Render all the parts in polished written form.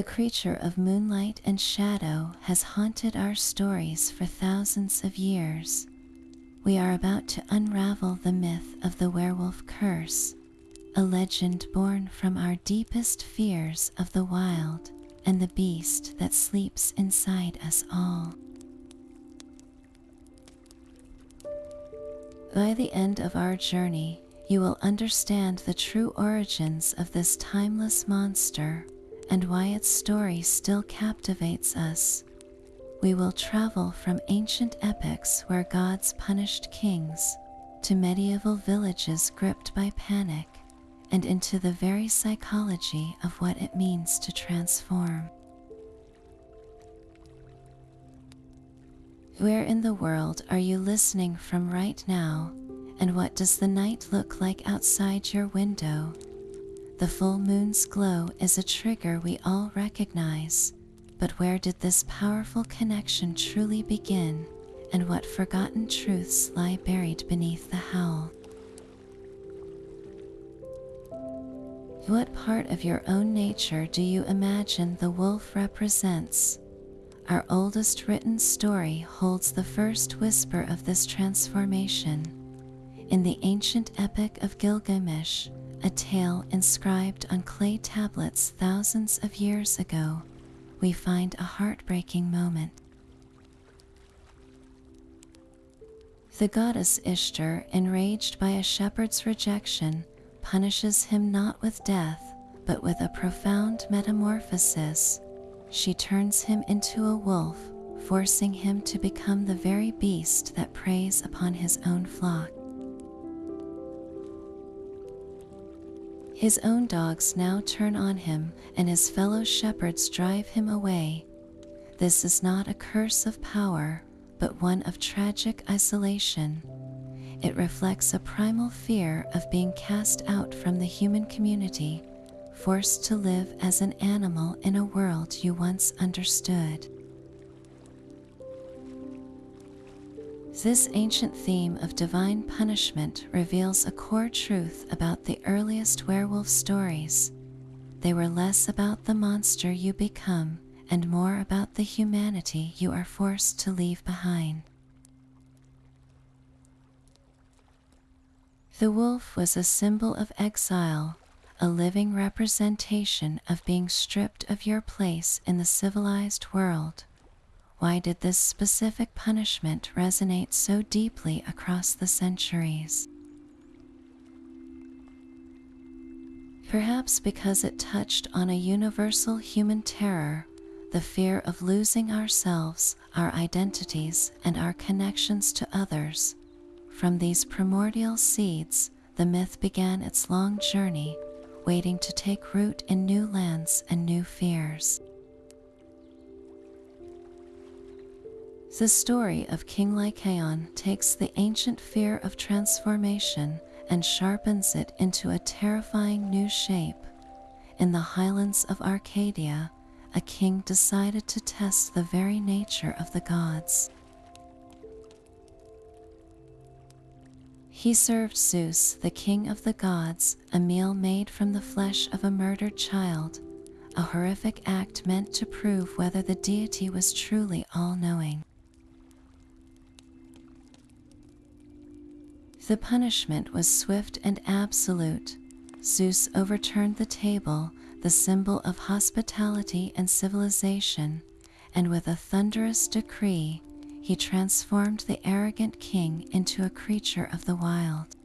The creature of moonlight and shadow has haunted our stories for thousands of years. We are about to unravel the myth of the werewolf curse, a legend born from our deepest fears of the wild and the beast that sleeps inside us all. By the end of our journey, you will understand the true origins of this timeless monster and why its story still captivates us. We will travel from ancient epics where gods punished kings to medieval villages gripped by panic and into the very psychology of what it means to transform. Where in the world are you listening from right now, and what does the night look like outside your window? The full moon's glow is a trigger we all recognize, but where did this powerful connection truly begin, and what forgotten truths lie buried beneath the howl? What part of your own nature do you imagine the wolf represents? Our oldest written story holds the first whisper of this transformation. In the ancient epic of Gilgamesh, a tale inscribed on clay tablets thousands of years ago, we find a heartbreaking moment. The goddess Ishtar, enraged by a shepherd's rejection, punishes him not with death, but with a profound metamorphosis. She turns him into a wolf, forcing him to become the very beast that preys upon his own flock. His own dogs now turn on him, and his fellow shepherds drive him away. This is not a curse of power, but one of tragic isolation. It reflects a primal fear of being cast out from the human community, forced to live as an animal in a world you once understood. This ancient theme of divine punishment reveals a core truth about the earliest werewolf stories. They were less about the monster you become and more about the humanity you are forced to leave behind. The wolf was a symbol of exile, a living representation of being stripped of your place in the civilized world. Why did this specific punishment resonate so deeply across the centuries? Perhaps because it touched on a universal human terror, the fear of losing ourselves, our identities, and our connections to others. From these primordial seeds, the myth began its long journey, waiting to take root in new lands and new fears. The story of King Lycaon takes the ancient fear of transformation and sharpens it into a terrifying new shape. In the highlands of Arcadia, a king decided to test the very nature of the gods. He served Zeus, the king of the gods, a meal made from the flesh of a murdered child, a horrific act meant to prove whether the deity was truly all-knowing. The punishment was swift and absolute. Zeus overturned the table, the symbol of hospitality and civilization, and with a thunderous decree, he transformed the arrogant king into a creature of the wild.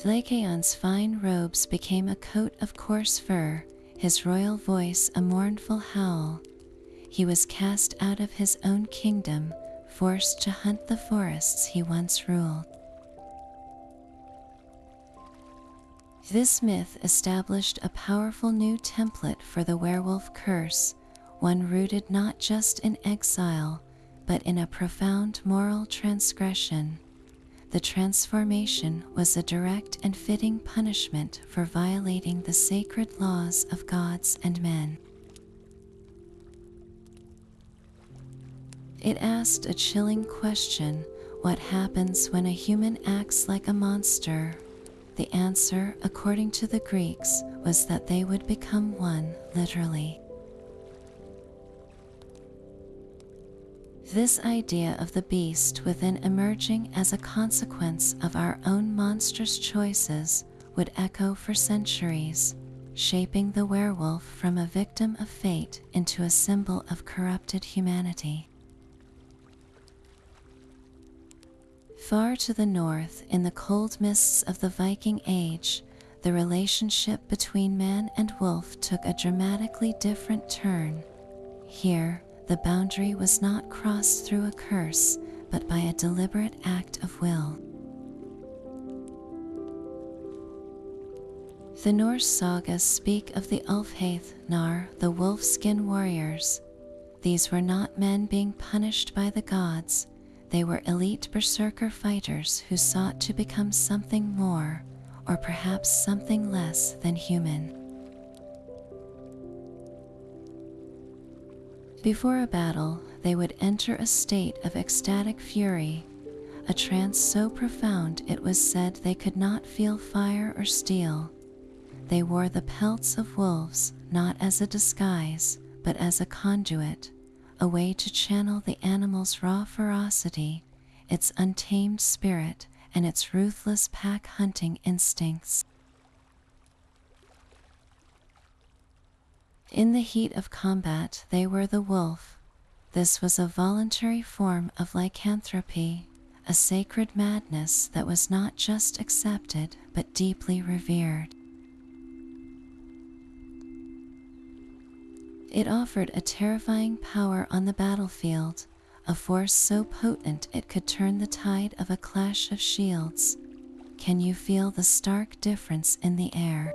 Lycaon's fine robes became a coat of coarse fur, his royal voice a mournful howl. He was cast out of his own kingdom, forced to hunt the forests he once ruled. This myth established a powerful new template for the werewolf curse, one rooted not just in exile, but in a profound moral transgression. The transformation was a direct and fitting punishment for violating the sacred laws of gods and men. It asked a chilling question: what happens when a human acts like a monster? The answer, according to the Greeks, was that they would become one, literally. This idea of the beast within emerging as a consequence of our own monstrous choices would echo for centuries, shaping the werewolf from a victim of fate into a symbol of corrupted humanity. Far to the north, in the cold mists of the Viking Age, the relationship between man and wolf took a dramatically different turn. Here, the boundary was not crossed through a curse, but by a deliberate act of will. The Norse sagas speak of the Ulfheithnar, the wolf-skin warriors. These were not men being punished by the gods. They were elite berserker fighters who sought to become something more, or perhaps something less than human. Before a battle, they would enter a state of ecstatic fury, a trance so profound it was said they could not feel fire or steel. They wore the pelts of wolves, not as a disguise, but as a conduit, a way to channel the animal's raw ferocity, its untamed spirit, and its ruthless pack-hunting instincts. In the heat of combat, they were the wolf. This was a voluntary form of lycanthropy, a sacred madness that was not just accepted, but deeply revered. It offered a terrifying power on the battlefield, a force so potent it could turn the tide of a clash of shields. Can you feel the stark difference in the air?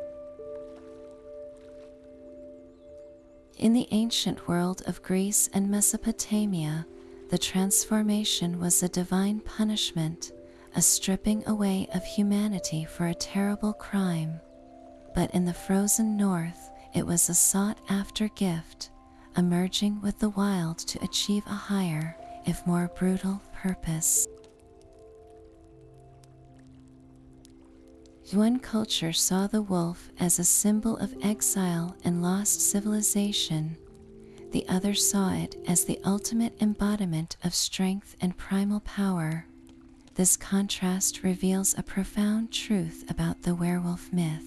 In the ancient world of Greece and Mesopotamia, the transformation was a divine punishment, a stripping away of humanity for a terrible crime. But in the frozen north, it was a sought-after gift, emerging with the wild to achieve a higher, if more brutal, purpose. One culture saw the wolf as a symbol of exile and lost civilization. The other saw it as the ultimate embodiment of strength and primal power. This contrast reveals a profound truth about the werewolf myth.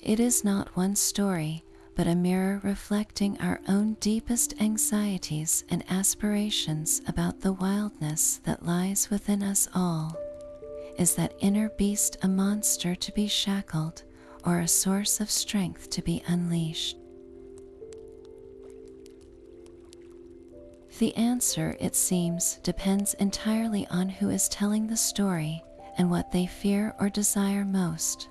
It is not one story, but a mirror reflecting our own deepest anxieties and aspirations about the wildness that lies within us all. Is that inner beast a monster to be shackled, or a source of strength to be unleashed? The answer, it seems, depends entirely on who is telling the story and what they fear or desire most.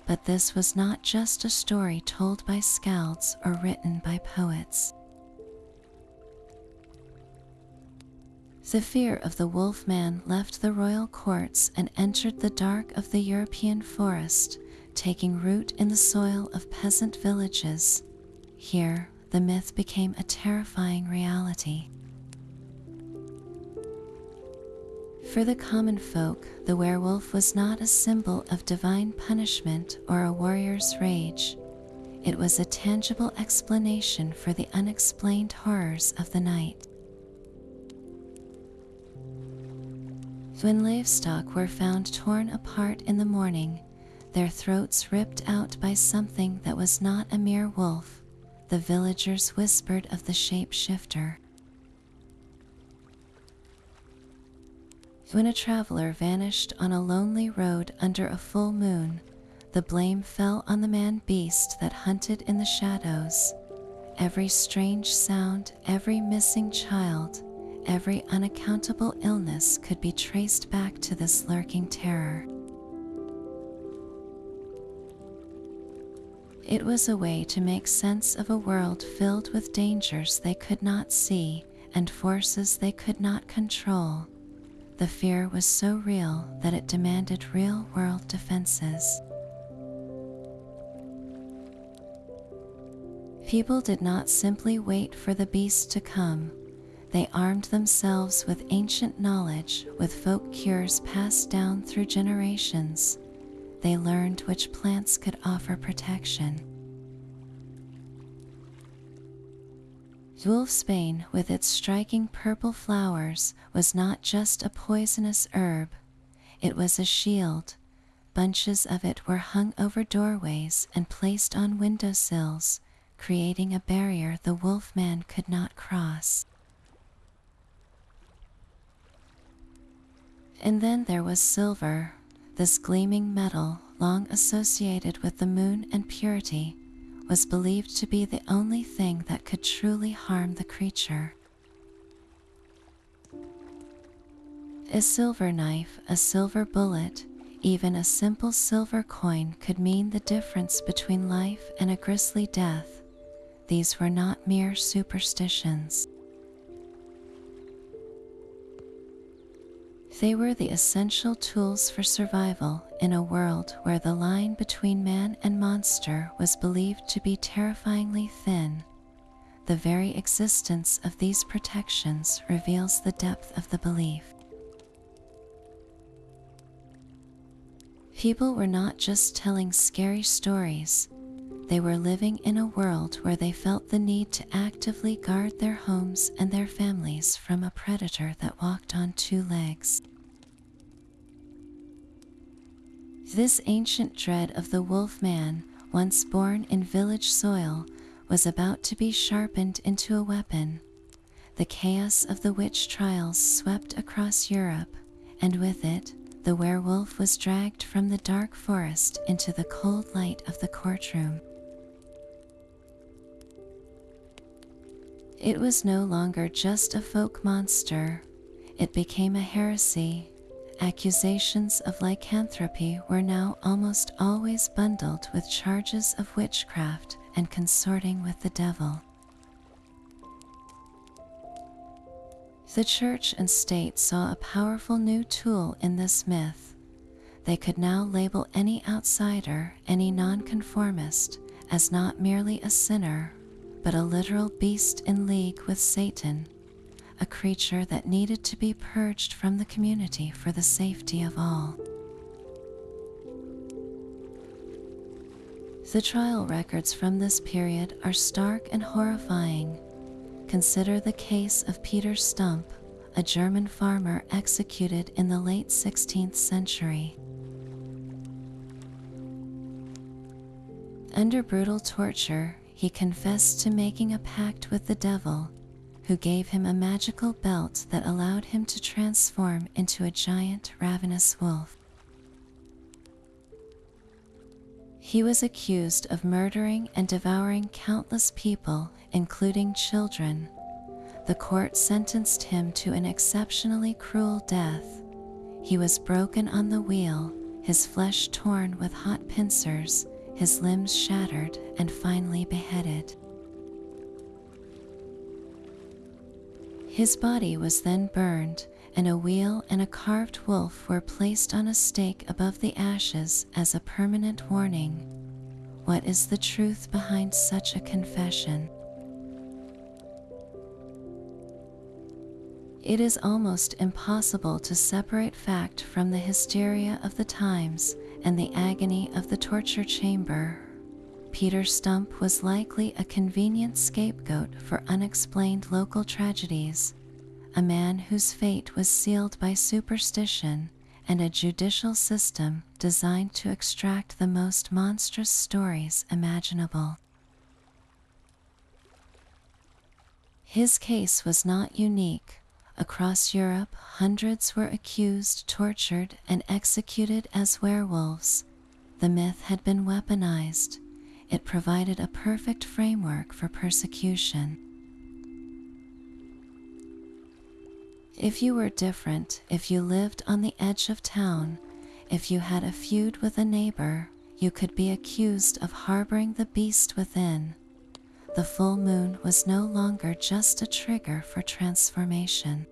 But this was not just a story told by skalds or written by poets. The fear of the wolf-man left the royal courts and entered the dark of the European forest, taking root in the soil of peasant villages. Here, the myth became a terrifying reality. For the common folk, the werewolf was not a symbol of divine punishment or a warrior's rage. It was a tangible explanation for the unexplained horrors of the night. When livestock were found torn apart in the morning, their throats ripped out by something that was not a mere wolf, the villagers whispered of the shape-shifter. When a traveler vanished on a lonely road under a full moon, the blame fell on the man-beast that hunted in the shadows. Every strange sound, every missing child, every unaccountable illness could be traced back to this lurking terror. It was a way to make sense of a world filled with dangers they could not see and forces they could not control. The fear was so real that it demanded real-world defenses. People did not simply wait for the beast to come. They armed themselves with ancient knowledge, with folk cures passed down through generations. They learned which plants could offer protection. Wolfsbane, with its striking purple flowers, was not just a poisonous herb. It was a shield. Bunches of it were hung over doorways and placed on windowsills, creating a barrier the wolfman could not cross. And then there was silver, this gleaming metal, long associated with the moon and purity, was believed to be the only thing that could truly harm the creature. A silver knife, a silver bullet, even a simple silver coin could mean the difference between life and a grisly death. These were not mere superstitions. They were the essential tools for survival in a world where the line between man and monster was believed to be terrifyingly thin. The very existence of these protections reveals the depth of the belief. People were not just telling scary stories. They were living in a world where they felt the need to actively guard their homes and their families from a predator that walked on two legs. This ancient dread of the wolfman, once born in village soil, was about to be sharpened into a weapon. The chaos of the witch trials swept across Europe, and with it, the werewolf was dragged from the dark forest into the cold light of the courtroom. It was no longer just a folk monster. It became a heresy. Accusations of lycanthropy were now almost always bundled with charges of witchcraft and consorting with the devil. The church and state saw a powerful new tool in this myth. They could now label any outsider, any nonconformist, as not merely a sinner, but a literal beast in league with Satan, a creature that needed to be purged from the community for the safety of all. The trial records from this period are stark and horrifying. Consider the case of Peter Stump, a German farmer executed in the late 16th century. Under brutal torture, he confessed to making a pact with the devil, who gave him a magical belt that allowed him to transform into a giant, ravenous wolf. He was accused of murdering and devouring countless people, including children. The court sentenced him to an exceptionally cruel death. He was broken on the wheel, his flesh torn with hot pincers, his limbs shattered, and finally beheaded. His body was then burned, and a wheel and a carved wolf were placed on a stake above the ashes as a permanent warning. What is the truth behind such a confession? It is almost impossible to separate fact from the hysteria of the times and the agony of the torture chamber. Peter Stump was likely a convenient scapegoat for unexplained local tragedies, a man whose fate was sealed by superstition and a judicial system designed to extract the most monstrous stories imaginable. His case was not unique. Across Europe, hundreds were accused, tortured, and executed as werewolves. The myth had been weaponized. It provided a perfect framework for persecution. If you were different, if you lived on the edge of town, if you had a feud with a neighbor, you could be accused of harboring the beast within. The full moon was no longer just a trigger for transformation.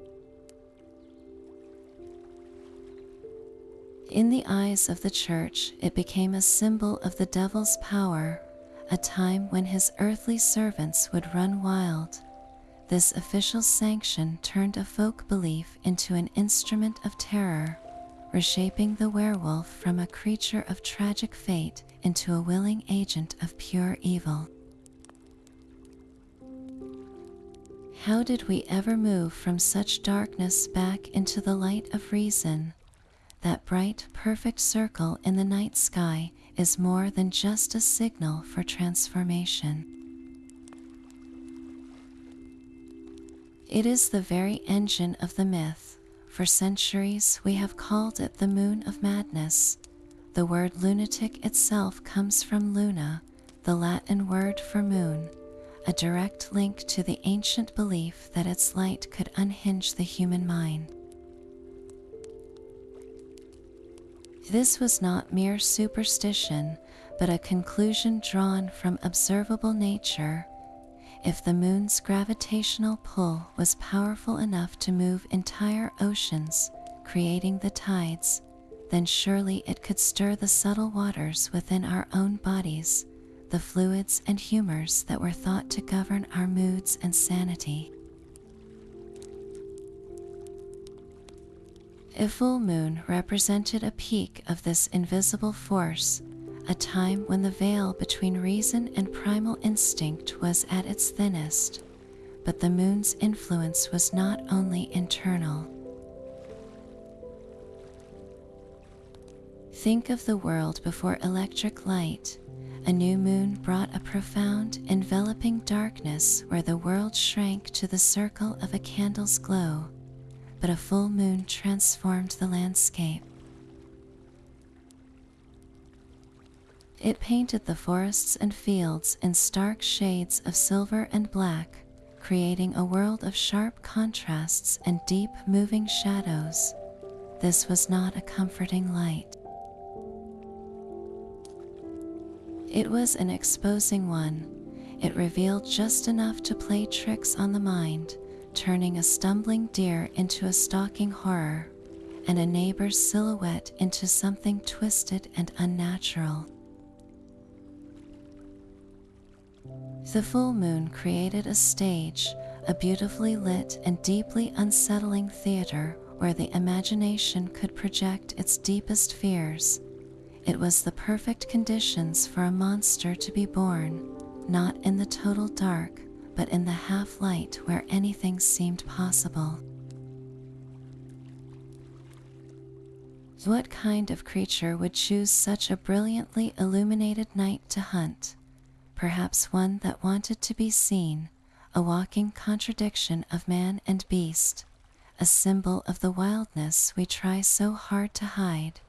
In the eyes of the church, it became a symbol of the devil's power, a time when his earthly servants would run wild. This official sanction turned a folk belief into an instrument of terror, reshaping the werewolf from a creature of tragic fate into a willing agent of pure evil. How did we ever move from such darkness back into the light of reason? That bright, perfect circle in the night sky is more than just a signal for transformation. It is the very engine of the myth. For centuries, we have called it the moon of madness. The word lunatic itself comes from luna, the Latin word for moon, a direct link to the ancient belief that its light could unhinge the human mind. This was not mere superstition, but a conclusion drawn from observable nature. If the moon's gravitational pull was powerful enough to move entire oceans, creating the tides, then surely it could stir the subtle waters within our own bodies, the fluids and humors that were thought to govern our moods and sanity. A full moon represented a peak of this invisible force, a time when the veil between reason and primal instinct was at its thinnest, but the moon's influence was not only internal. Think of the world before electric light. A new moon brought a profound, enveloping darkness where the world shrank to the circle of a candle's glow, but a full moon transformed the landscape. It painted the forests and fields in stark shades of silver and black, creating a world of sharp contrasts and deep, moving shadows. This was not a comforting light. It was an exposing one. It revealed just enough to play tricks on the mind, turning a stumbling deer into a stalking horror, and a neighbor's silhouette into something twisted and unnatural. The full moon created a stage, a beautifully lit and deeply unsettling theater where the imagination could project its deepest fears. It was the perfect conditions for a monster to be born, not in the total dark, but in the half-light where anything seemed possible. What kind of creature would choose such a brilliantly illuminated night to hunt? Perhaps one that wanted to be seen, a walking contradiction of man and beast, a symbol of the wildness we try so hard to hide,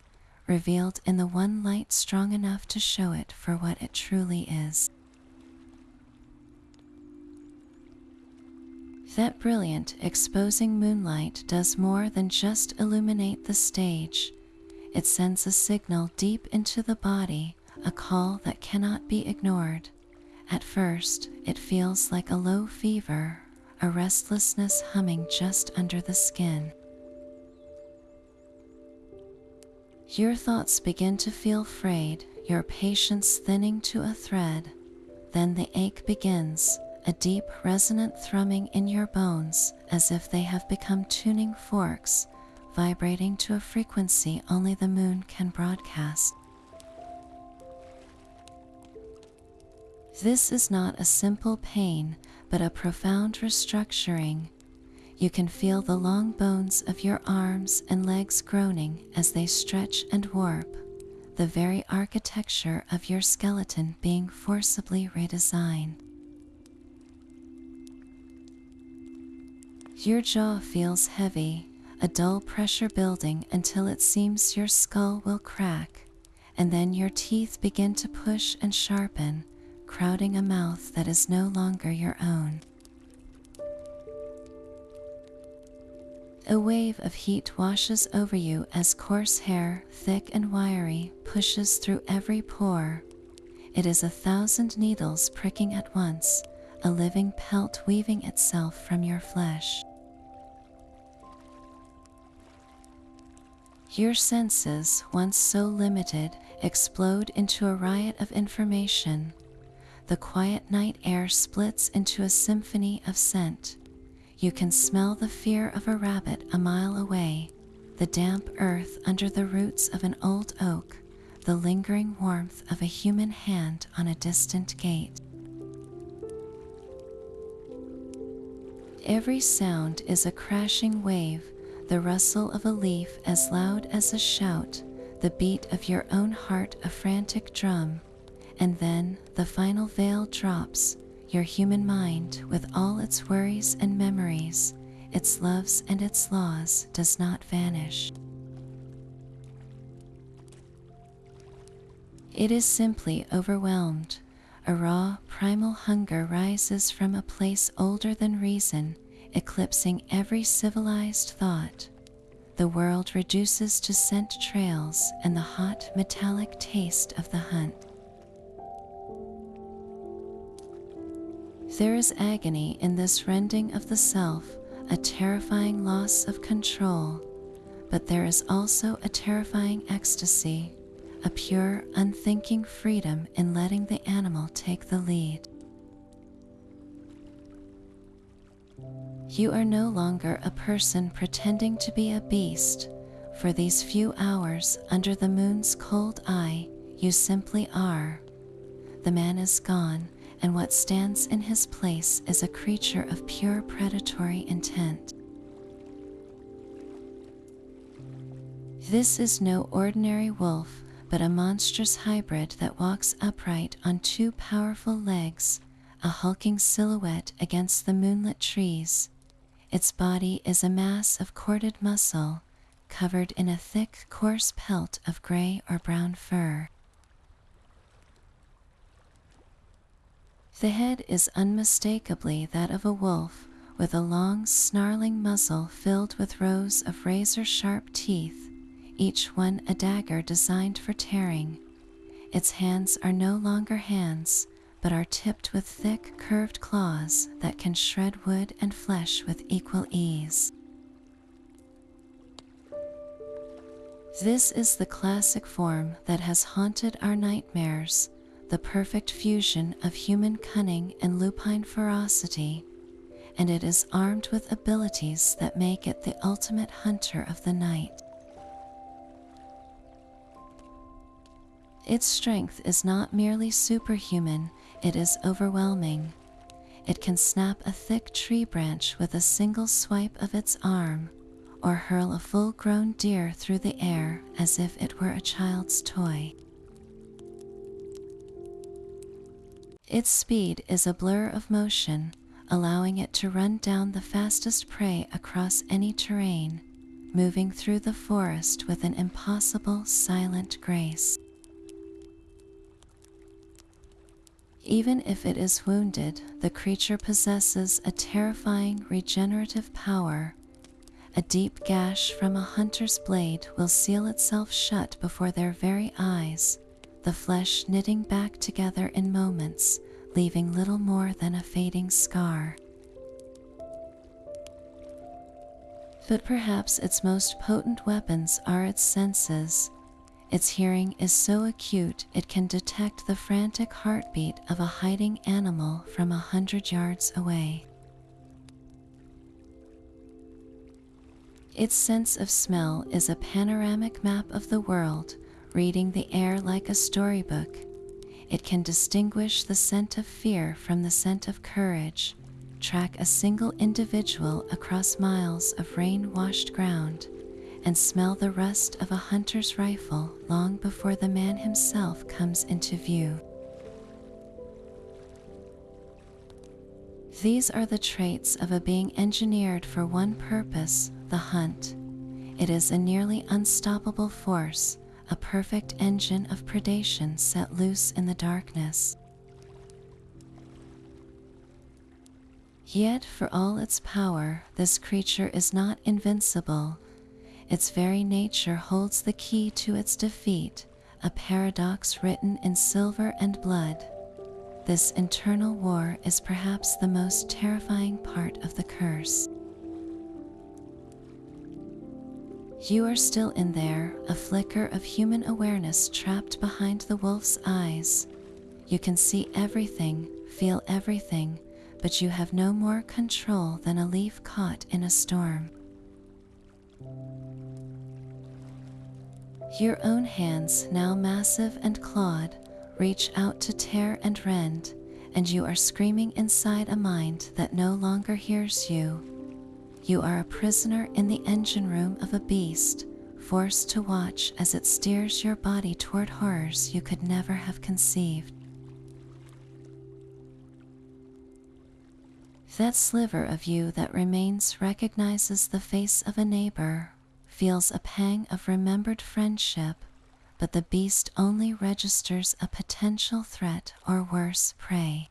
revealed in the one light strong enough to show it for what it truly is. That brilliant, exposing moonlight does more than just illuminate the stage. It sends a signal deep into the body, a call that cannot be ignored. At first, it feels like a low fever, a restlessness humming just under the skin. Your thoughts begin to feel frayed, your patience thinning to a thread. Then the ache begins, a deep, resonant thrumming in your bones, as if they have become tuning forks, vibrating to a frequency only the moon can broadcast. This is not a simple pain, but a profound restructuring. You can feel the long bones of your arms and legs groaning as they stretch and warp, the very architecture of your skeleton being forcibly redesigned. Your jaw feels heavy, a dull pressure building until it seems your skull will crack, and then your teeth begin to push and sharpen, crowding a mouth that is no longer your own. A wave of heat washes over you as coarse hair, thick and wiry, pushes through every pore. It is 1,000 needles pricking at once, a living pelt weaving itself from your flesh. Your senses, once so limited, explode into a riot of information. The quiet night air splits into a symphony of scent, You can smell the fear of a rabbit a mile away, the damp earth under the roots of an old oak, the lingering warmth of a human hand on a distant gate. Every sound is a crashing wave, the rustle of a leaf as loud as a shout, the beat of your own heart a frantic drum, and then the final veil drops, your human mind with all its worries and memories, its loves and its laws does not vanish. It is simply overwhelmed. A raw, primal hunger rises from a place older than reason, eclipsing every civilized thought. The world reduces to scent trails and the hot, metallic taste of the hunt. There is agony in this rending of the self, a terrifying loss of control, but there is also a terrifying ecstasy, a pure, unthinking freedom in letting the animal take the lead. You are no longer a person pretending to be a beast. For these few hours under the moon's cold eye, you simply are. The man is gone, and what stands in his place is a creature of pure predatory intent. This is no ordinary wolf, but a monstrous hybrid that walks upright on two powerful legs, a hulking silhouette against the moonlit trees. Its body is a mass of corded muscle, covered in a thick, coarse pelt of gray or brown fur. The head is unmistakably that of a wolf, with a long, snarling muzzle filled with rows of razor-sharp teeth, each one a dagger designed for tearing. Its hands are no longer hands, but are tipped with thick, curved claws that can shred wood and flesh with equal ease. This is the classic form that has haunted our nightmares, the perfect fusion of human cunning and lupine ferocity, and it is armed with abilities that make it the ultimate hunter of the night. Its strength is not merely superhuman, it is overwhelming. It can snap a thick tree branch with a single swipe of its arm, or hurl a full-grown deer through the air as if it were a child's toy. Its speed is a blur of motion, allowing it to run down the fastest prey across any terrain, moving through the forest with an impossible, silent grace. Even if it is wounded, the creature possesses a terrifying regenerative power. A deep gash from a hunter's blade will seal itself shut before their very eyes, the flesh knitting back together in moments, leaving little more than a fading scar. But perhaps its most potent weapons are its senses. Its hearing is so acute it can detect the frantic heartbeat of a hiding animal from 100 yards away. Its sense of smell is a panoramic map of the world, reading the air like a storybook. It can distinguish the scent of fear from the scent of courage, track a single individual across miles of rain-washed ground, and smell the rust of a hunter's rifle long before the man himself comes into view. These are the traits of a being engineered for one purpose, the hunt. It is a nearly unstoppable force, a perfect engine of predation set loose in the darkness. Yet, for all its power, this creature is not invincible. Its very nature holds the key to its defeat, a paradox written in silver and blood. This internal war is perhaps the most terrifying part of the curse. You are still in there, a flicker of human awareness trapped behind the wolf's eyes. You can see everything, feel everything, but you have no more control than a leaf caught in a storm. Your own hands, now massive and clawed, reach out to tear and rend, and you are screaming inside a mind that no longer hears you. You are a prisoner in the engine room of a beast, forced to watch as it steers your body toward horrors you could never have conceived. That sliver of you that remains recognizes the face of a neighbor, feels a pang of remembered friendship, but the beast only registers a potential threat or worse, prey.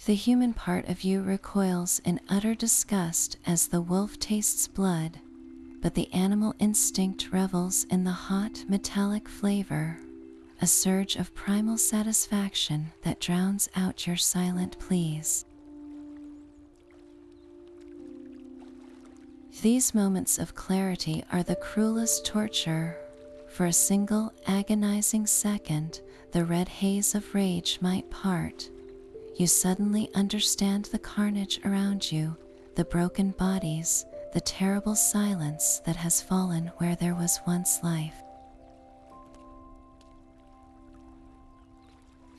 The human part of you recoils in utter disgust as the wolf tastes blood, but the animal instinct revels in the hot, metallic flavor, a surge of primal satisfaction that drowns out your silent pleas. These moments of clarity are the cruelest torture. For a single agonizing second, the red haze of rage might part. You suddenly understand the carnage around you, the broken bodies, the terrible silence that has fallen where there was once life.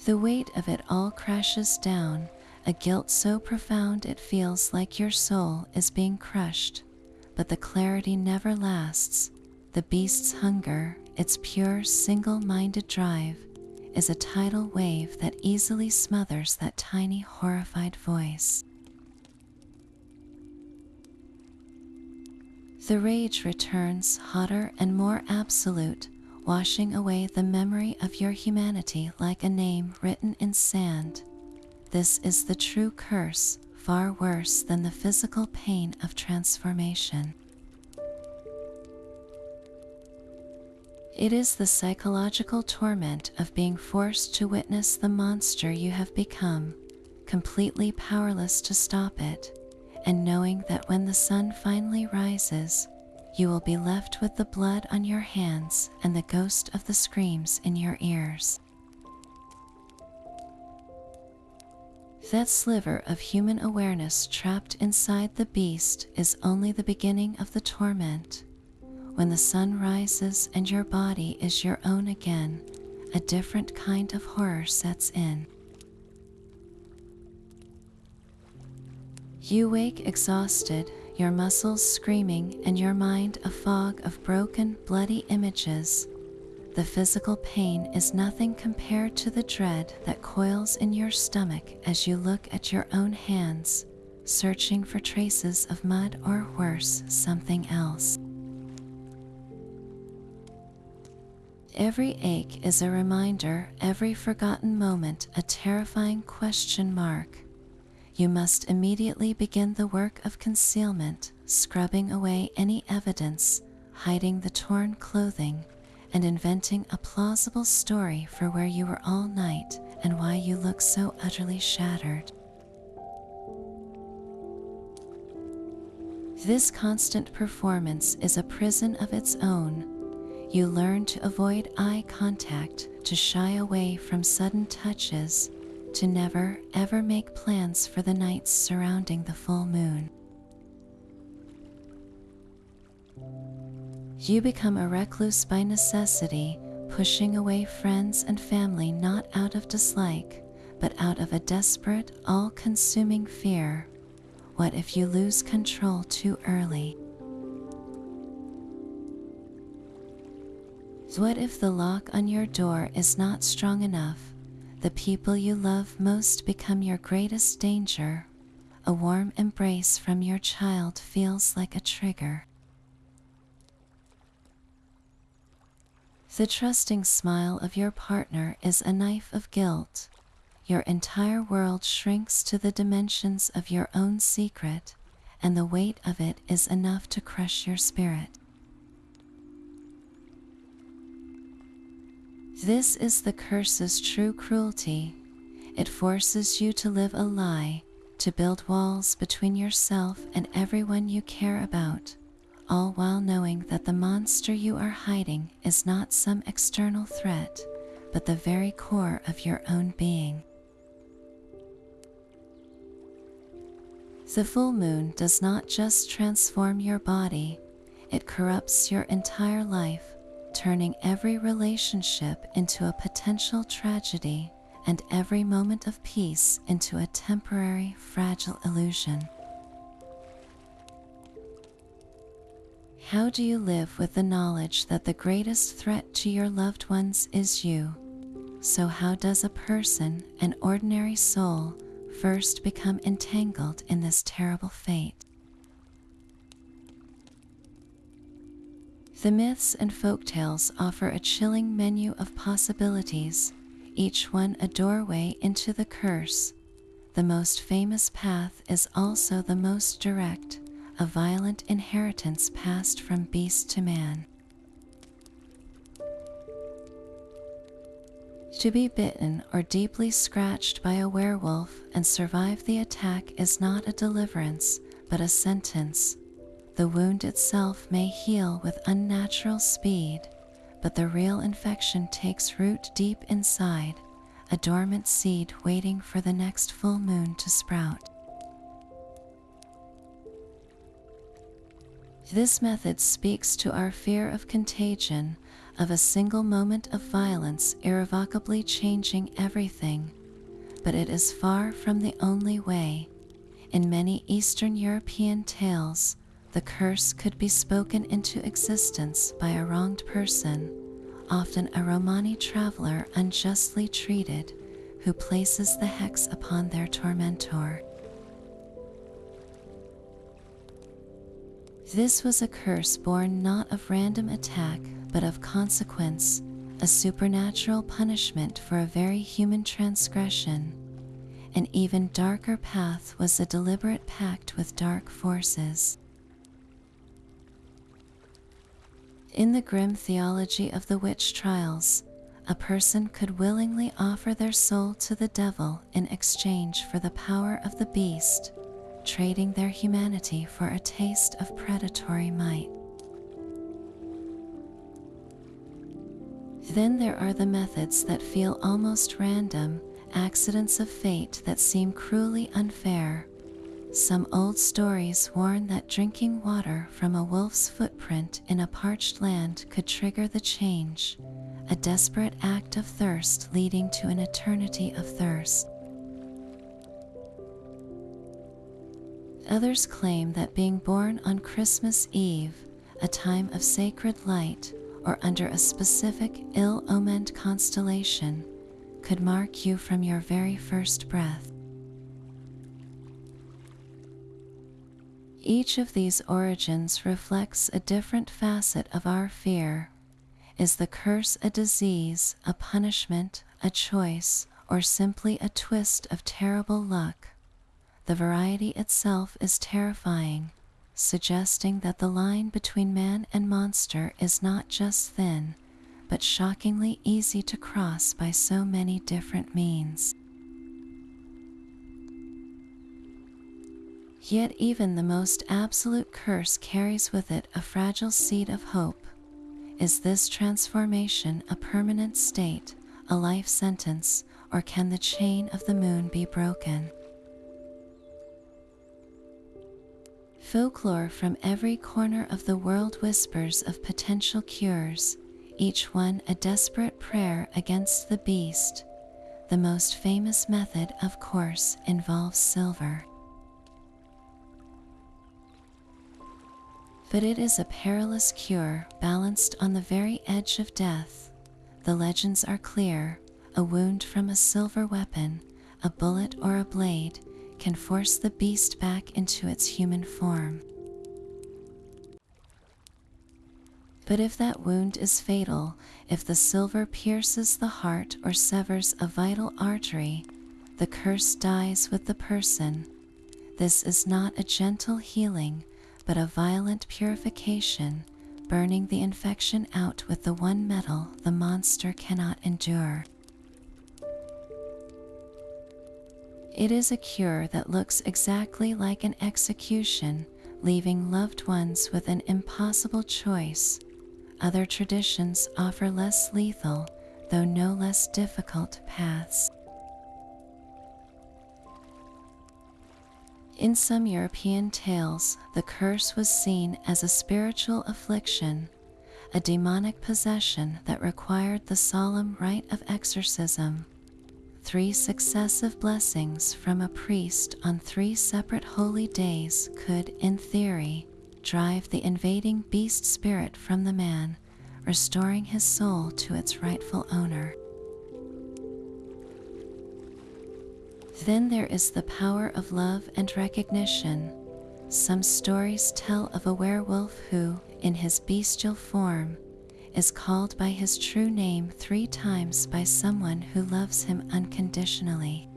The weight of it all crashes down, a guilt so profound it feels like your soul is being crushed. But the clarity never lasts. The beast's hunger, its pure, single-minded drive, is a tidal wave that easily smothers that tiny, horrified voice. The rage returns, hotter and more absolute, washing away the memory of your humanity like a name written in sand. This is the true curse, far worse than the physical pain of transformation. It is the psychological torment of being forced to witness the monster you have become, completely powerless to stop it, and knowing that when the sun finally rises, you will be left with the blood on your hands and the ghost of the screams in your ears. That sliver of human awareness trapped inside the beast is only the beginning of the torment. When the sun rises and your body is your own again, a different kind of horror sets in. You wake exhausted, your muscles screaming and your mind a fog of broken, bloody images. The physical pain is nothing compared to the dread that coils in your stomach as you look at your own hands, searching for traces of mud or worse, something else. Every ache is a reminder, every forgotten moment a terrifying question mark. You must immediately begin the work of concealment, scrubbing away any evidence, hiding the torn clothing, and inventing a plausible story for where you were all night and why you look so utterly shattered. This constant performance is a prison of its own. You learn to avoid eye contact, to shy away from sudden touches, to never, ever make plans for the nights surrounding the full moon. You become a recluse by necessity, pushing away friends and family not out of dislike, but out of a desperate, all-consuming fear. What if you lose control too early? What if the lock on your door is not strong enough? The people you love most become your greatest danger. A warm embrace from your child feels like a trigger. The trusting smile of your partner is a knife of guilt. Your entire world shrinks to the dimensions of your own secret, and the weight of it is enough to crush your spirit. This is the curse's true cruelty. It forces you to live a lie, to build walls between yourself and everyone you care about, all while knowing that the monster you are hiding is not some external threat, but the very core of your own being. The full moon does not just transform your body, it corrupts your entire life, turning every relationship into a potential tragedy and every moment of peace into a temporary, fragile illusion. How do you live with the knowledge that the greatest threat to your loved ones is you? So how does a person, an ordinary soul, first become entangled in this terrible fate? The myths and folktales offer a chilling menu of possibilities, each one a doorway into the curse. The most famous path is also the most direct, a violent inheritance passed from beast to man. To be bitten or deeply scratched by a werewolf and survive the attack is not a deliverance, but a sentence. The wound itself may heal with unnatural speed, but the real infection takes root deep inside, a dormant seed waiting for the next full moon to sprout. This method speaks to our fear of contagion, of a single moment of violence irrevocably changing everything, but it is far from the only way. In many Eastern European tales, the curse could be spoken into existence by a wronged person, often a Romani traveler unjustly treated, who places the hex upon their tormentor. This was a curse born not of random attack, but of consequence, a supernatural punishment for a very human transgression. An even darker path was a deliberate pact with dark forces. In the grim theology of the witch trials, a person could willingly offer their soul to the devil in exchange for the power of the beast, trading their humanity for a taste of predatory might. Then there are the methods that feel almost random, accidents of fate that seem cruelly unfair. Some old stories warn that drinking water from a wolf's footprint in a parched land could trigger the change, a desperate act of thirst leading to an eternity of thirst. Others claim that being born on Christmas Eve, a time of sacred light, or under a specific ill-omened constellation, could mark you from your very first breath. Each of these origins reflects a different facet of our fear. Is the curse a disease, a punishment, a choice, or simply a twist of terrible luck? The variety itself is terrifying, suggesting that the line between man and monster is not just thin, but shockingly easy to cross by so many different means. Yet even the most absolute curse carries with it a fragile seed of hope. Is this transformation a permanent state, a life sentence, or can the chain of the moon be broken? Folklore from every corner of the world whispers of potential cures, each one a desperate prayer against the beast. The most famous method, of course, involves silver. But it is a perilous cure balanced on the very edge of death. The legends are clear. A wound from a silver weapon, a bullet or a blade, can force the beast back into its human form. But if that wound is fatal, if the silver pierces the heart or severs a vital artery, the curse dies with the person. This is not a gentle healing, but a violent purification, burning the infection out with the one metal the monster cannot endure. It is a cure that looks exactly like an execution, leaving loved ones with an impossible choice. Other traditions offer less lethal, though no less difficult paths. In some European tales, the curse was seen as a spiritual affliction, a demonic possession that required the solemn rite of exorcism. 3 successive blessings from a priest on 3 separate holy days could, in theory, drive the invading beast spirit from the man, restoring his soul to its rightful owner. Then there is the power of love and recognition. Some stories tell of a werewolf who, in his bestial form, is called by his true name 3 times by someone who loves him unconditionally.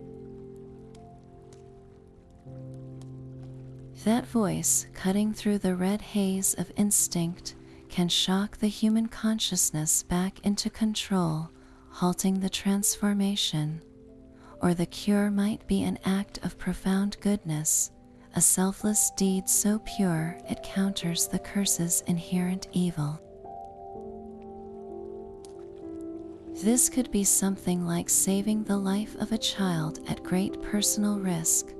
That voice, cutting through the red haze of instinct, can shock the human consciousness back into control, halting the transformation. Or the cure might be an act of profound goodness, a selfless deed so pure it counters the curse's inherent evil. This could be something like saving the life of a child at great personal risk,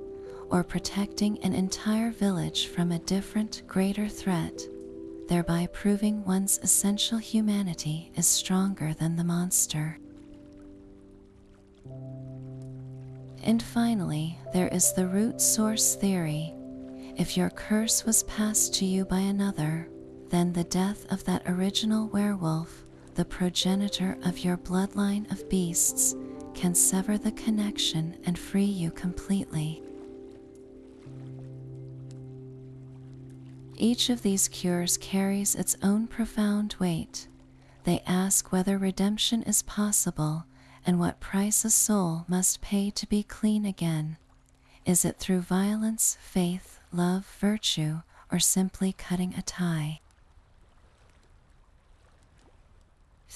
or protecting an entire village from a different, greater threat, thereby proving one's essential humanity is stronger than the monster. And finally, there is the root source theory. If your curse was passed to you by another, then the death of that original werewolf, the progenitor of your bloodline of beasts, can sever the connection and free you completely. Each of these cures carries its own profound weight. They ask whether redemption is possible and what price a soul must pay to be clean again. Is it through violence, faith, love, virtue, or simply cutting a tie?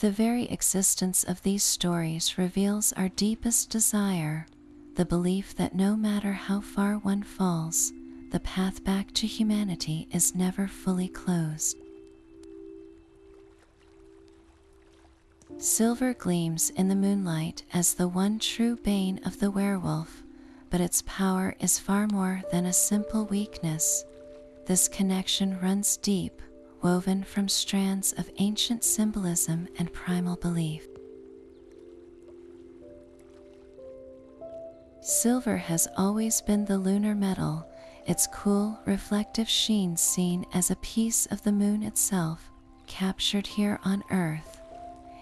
The very existence of these stories reveals our deepest desire, the belief that no matter how far one falls, the path back to humanity is never fully closed. Silver gleams in the moonlight as the one true bane of the werewolf, but its power is far more than a simple weakness. This connection runs deep, woven from strands of ancient symbolism and primal belief. Silver has always been the lunar metal, its cool, reflective sheen seen as a piece of the moon itself, captured here on Earth.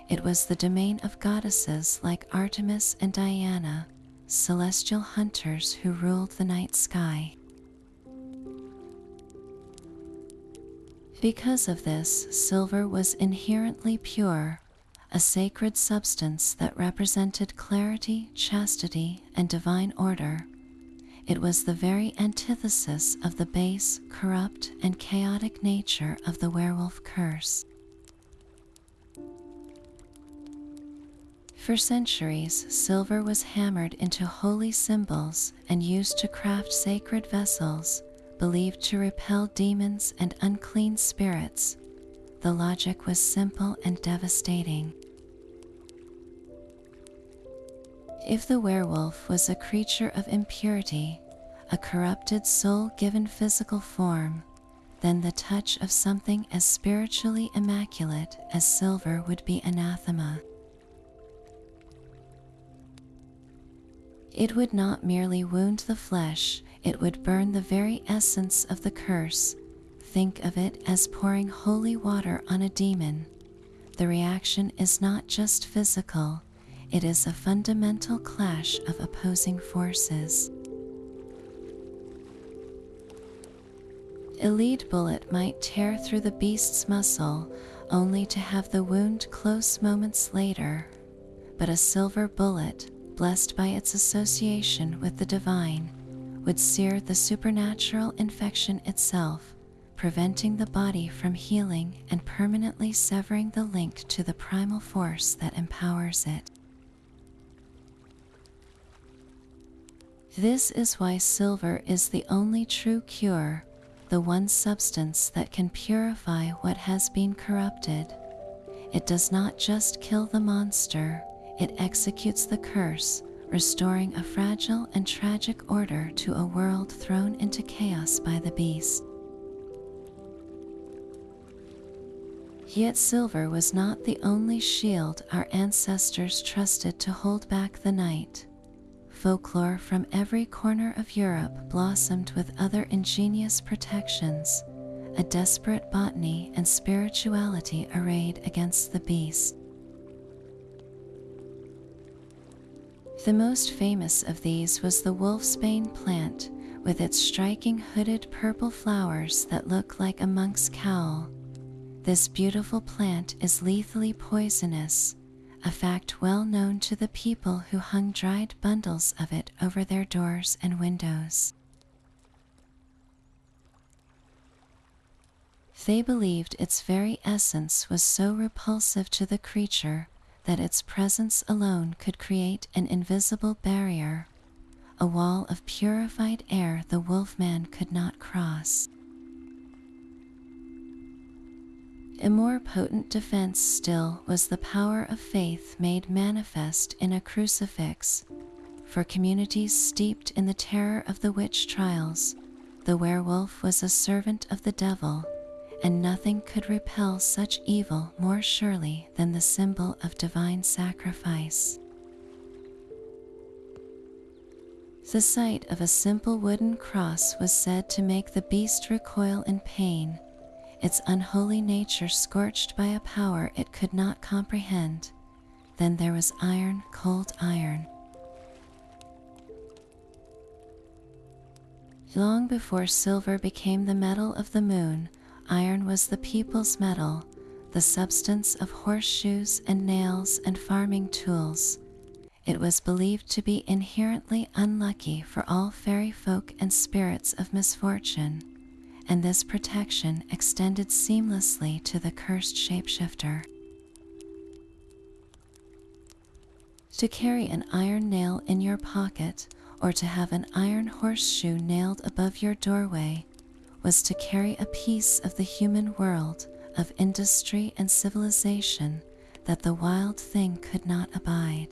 It was the domain of goddesses like Artemis and Diana, celestial hunters who ruled the night sky. Because of this, silver was inherently pure, a sacred substance that represented clarity, chastity, and divine order. It was the very antithesis of the base, corrupt, and chaotic nature of the werewolf curse. For centuries, silver was hammered into holy symbols and used to craft sacred vessels, believed to repel demons and unclean spirits. The logic was simple and devastating. If the werewolf was a creature of impurity, a corrupted soul given physical form, then the touch of something as spiritually immaculate as silver would be anathema. It would not merely wound the flesh, it would burn the very essence of the curse. Think of it as pouring holy water on a demon. The reaction is not just physical, it is a fundamental clash of opposing forces. A lead bullet might tear through the beast's muscle, only to have the wound close moments later. But a silver bullet, blessed by its association with the divine, would sear the supernatural infection itself, preventing the body from healing and permanently severing the link to the primal force that empowers it. This is why silver is the only true cure, the one substance that can purify what has been corrupted. it does not just kill the monster, it executes the curse, restoring a fragile and tragic order to a world thrown into chaos by the beast. Yet silver was not the only shield our ancestors trusted to hold back the night. Folklore from every corner of Europe blossomed with other ingenious protections, a desperate botany and spirituality arrayed against the beast. The most famous of these was the wolfsbane plant, with its striking hooded purple flowers that look like a monk's cowl. This beautiful plant is lethally poisonous, a fact well known to the people who hung dried bundles of it over their doors and windows. They believed its very essence was so repulsive to the creature that its presence alone could create an invisible barrier, a wall of purified air the wolfman could not cross. A more potent defense still was the power of faith made manifest in a crucifix. For communities steeped in the terror of the witch trials, the werewolf was a servant of the devil, and nothing could repel such evil more surely than the symbol of divine sacrifice. The sight of a simple wooden cross was said to make the beast recoil in pain, its unholy nature scorched by a power it could not comprehend. Then there was iron, cold iron. Long before silver became the metal of the moon, iron was the people's metal, the substance of horseshoes and nails and farming tools. It was believed to be inherently unlucky for all fairy folk and spirits of misfortune, and this protection extended seamlessly to the cursed shapeshifter. To carry an iron nail in your pocket or to have an iron horseshoe nailed above your doorway was to carry a piece of the human world, of industry and civilization that the wild thing could not abide.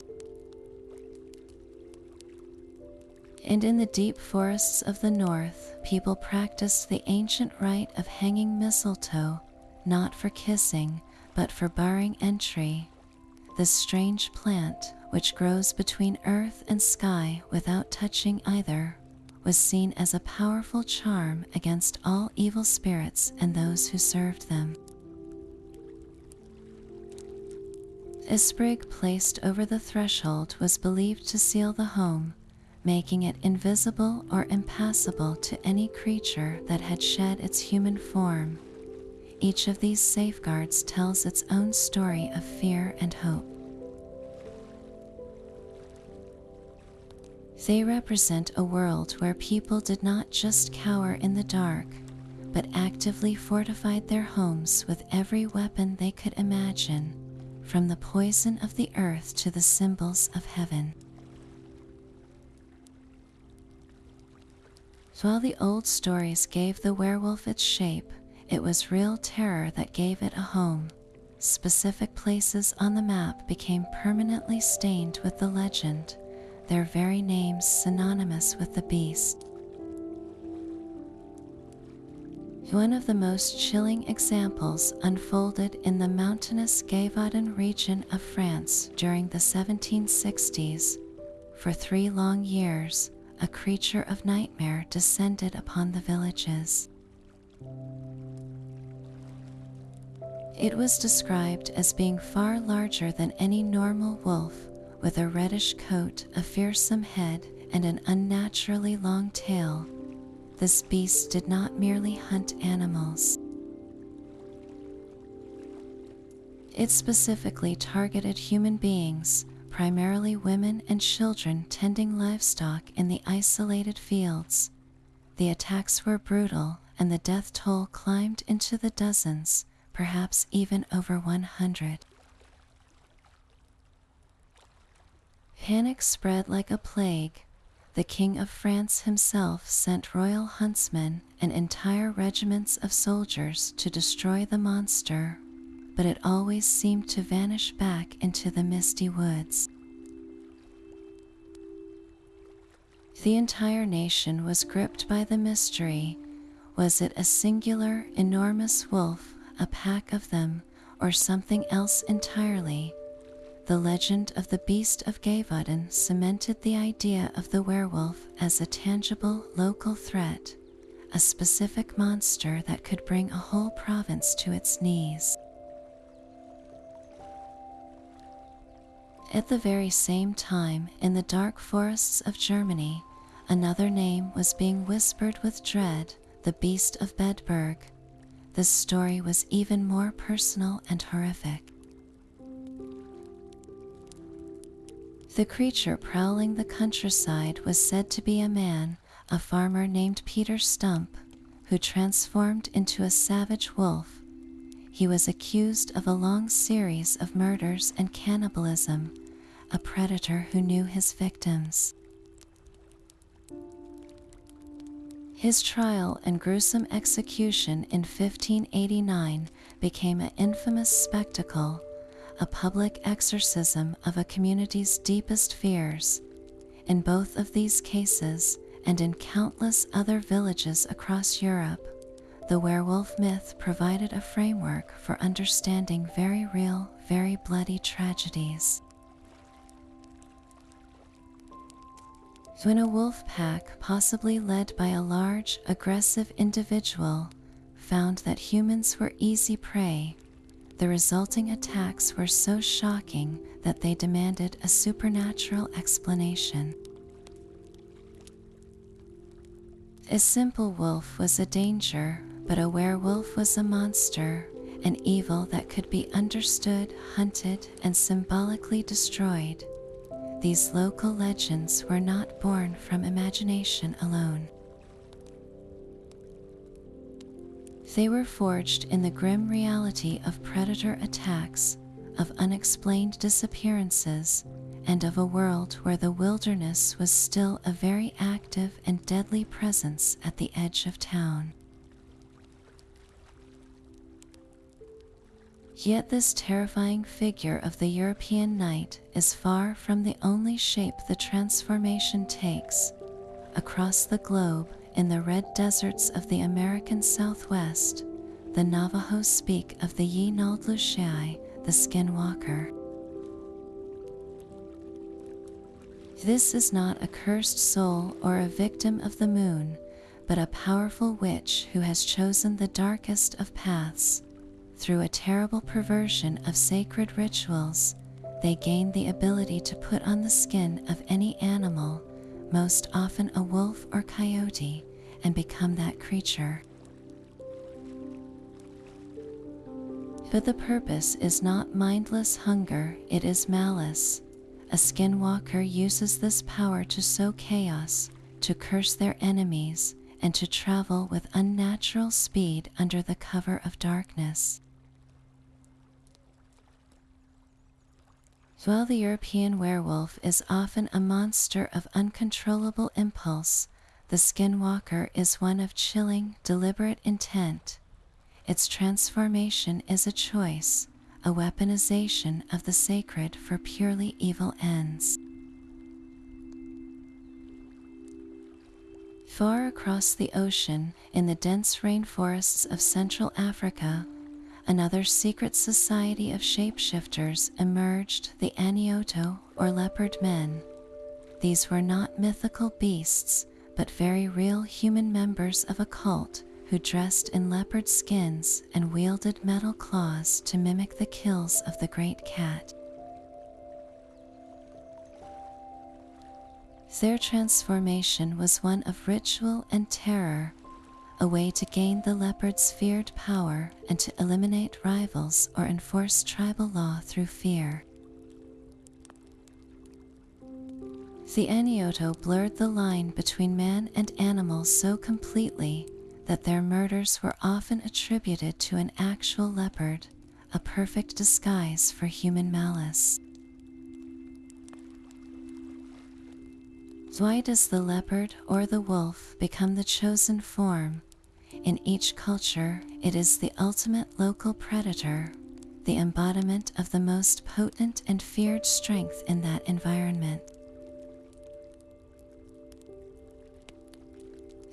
And in the deep forests of the north, people practiced the ancient rite of hanging mistletoe, not for kissing, but for barring entry. This strange plant, which grows between earth and sky without touching either, was seen as a powerful charm against all evil spirits and those who served them. A sprig placed over the threshold was believed to seal the home, making it invisible or impassable to any creature that had shed its human form. Each of these safeguards tells its own story of fear and hope. They represent a world where people did not just cower in the dark, but actively fortified their homes with every weapon they could imagine, from the poison of the earth to the symbols of heaven. While the old stories gave the werewolf its shape, it was real terror that gave it a home. Specific places on the map became permanently stained with the legend, their very names synonymous with the beast. One of the most chilling examples unfolded in the mountainous Gévaudan region of France during the 1760s. For 3 long years, a creature of nightmare descended upon the villages. It was described as being far larger than any normal wolf, with a reddish coat, a fearsome head, and an unnaturally long tail. This beast did not merely hunt animals. It specifically targeted human beings, primarily women and children tending livestock in the isolated fields. The attacks were brutal, and the death toll climbed into the dozens, perhaps even over 100. Panic spread like a plague. The King of France himself sent royal huntsmen and entire regiments of soldiers to destroy the monster. but it always seemed to vanish back into the misty woods. The entire nation was gripped by the mystery. Was it a singular, enormous wolf, a pack of them, or something else entirely? The legend of the beast of Gavaden cemented the idea of the werewolf as a tangible local threat, a specific monster that could bring a whole province to its knees. At the very same time, in the dark forests of Germany, another name was being whispered with dread, the beast of Bedburg. This story was even more personal and horrific. The creature prowling the countryside was said to be a man, a farmer named Peter Stump, who transformed into a savage wolf. He was accused of a long series of murders and cannibalism, a predator who knew his victims. His trial and gruesome execution in 1589 became an infamous spectacle, a public exorcism of a community's deepest fears. In both of these cases, and in countless other villages across Europe, the werewolf myth provided a framework for understanding very real, very bloody tragedies. When a wolf pack, possibly led by a large, aggressive individual, found that humans were easy prey, the resulting attacks were so shocking that they demanded a supernatural explanation. A simple wolf was a danger, but a werewolf was a monster, an evil that could be understood, hunted, and symbolically destroyed. These local legends were not born from imagination alone. They were forged in the grim reality of predator attacks, of unexplained disappearances, and of a world where the wilderness was still a very active and deadly presence at the edge of town. Yet this terrifying figure of the European night is far from the only shape the transformation takes. Across the globe, in the red deserts of the American Southwest, the Navajo speak of the Yi-Nald-Lushai, the skinwalker. This is not a cursed soul or a victim of the moon, but a powerful witch who has chosen the darkest of paths. Through a terrible perversion of sacred rituals, they gain the ability to put on the skin of any animal, most often a wolf or coyote, and become that creature. But the purpose is not mindless hunger, it is malice. A skinwalker uses this power to sow chaos, to curse their enemies, and to travel with unnatural speed under the cover of darkness. While the European werewolf is often a monster of uncontrollable impulse, the skinwalker is one of chilling, deliberate intent. Its transformation is a choice, a weaponization of the sacred for purely evil ends. Far across the ocean, in the dense rainforests of Central Africa, another secret society of shapeshifters emerged, the Anioto, or leopard men. These were not mythical beasts, but very real human members of a cult who dressed in leopard skins and wielded metal claws to mimic the kills of the great cat. Their transformation was one of ritual and terror, a way to gain the leopard's feared power and to eliminate rivals or enforce tribal law through fear. The Anioto blurred the line between man and animal so completely that their murders were often attributed to an actual leopard, a perfect disguise for human malice. Why does the leopard or the wolf become the chosen form? In each culture, it is the ultimate local predator. the embodiment of the most potent and feared strength in that environment.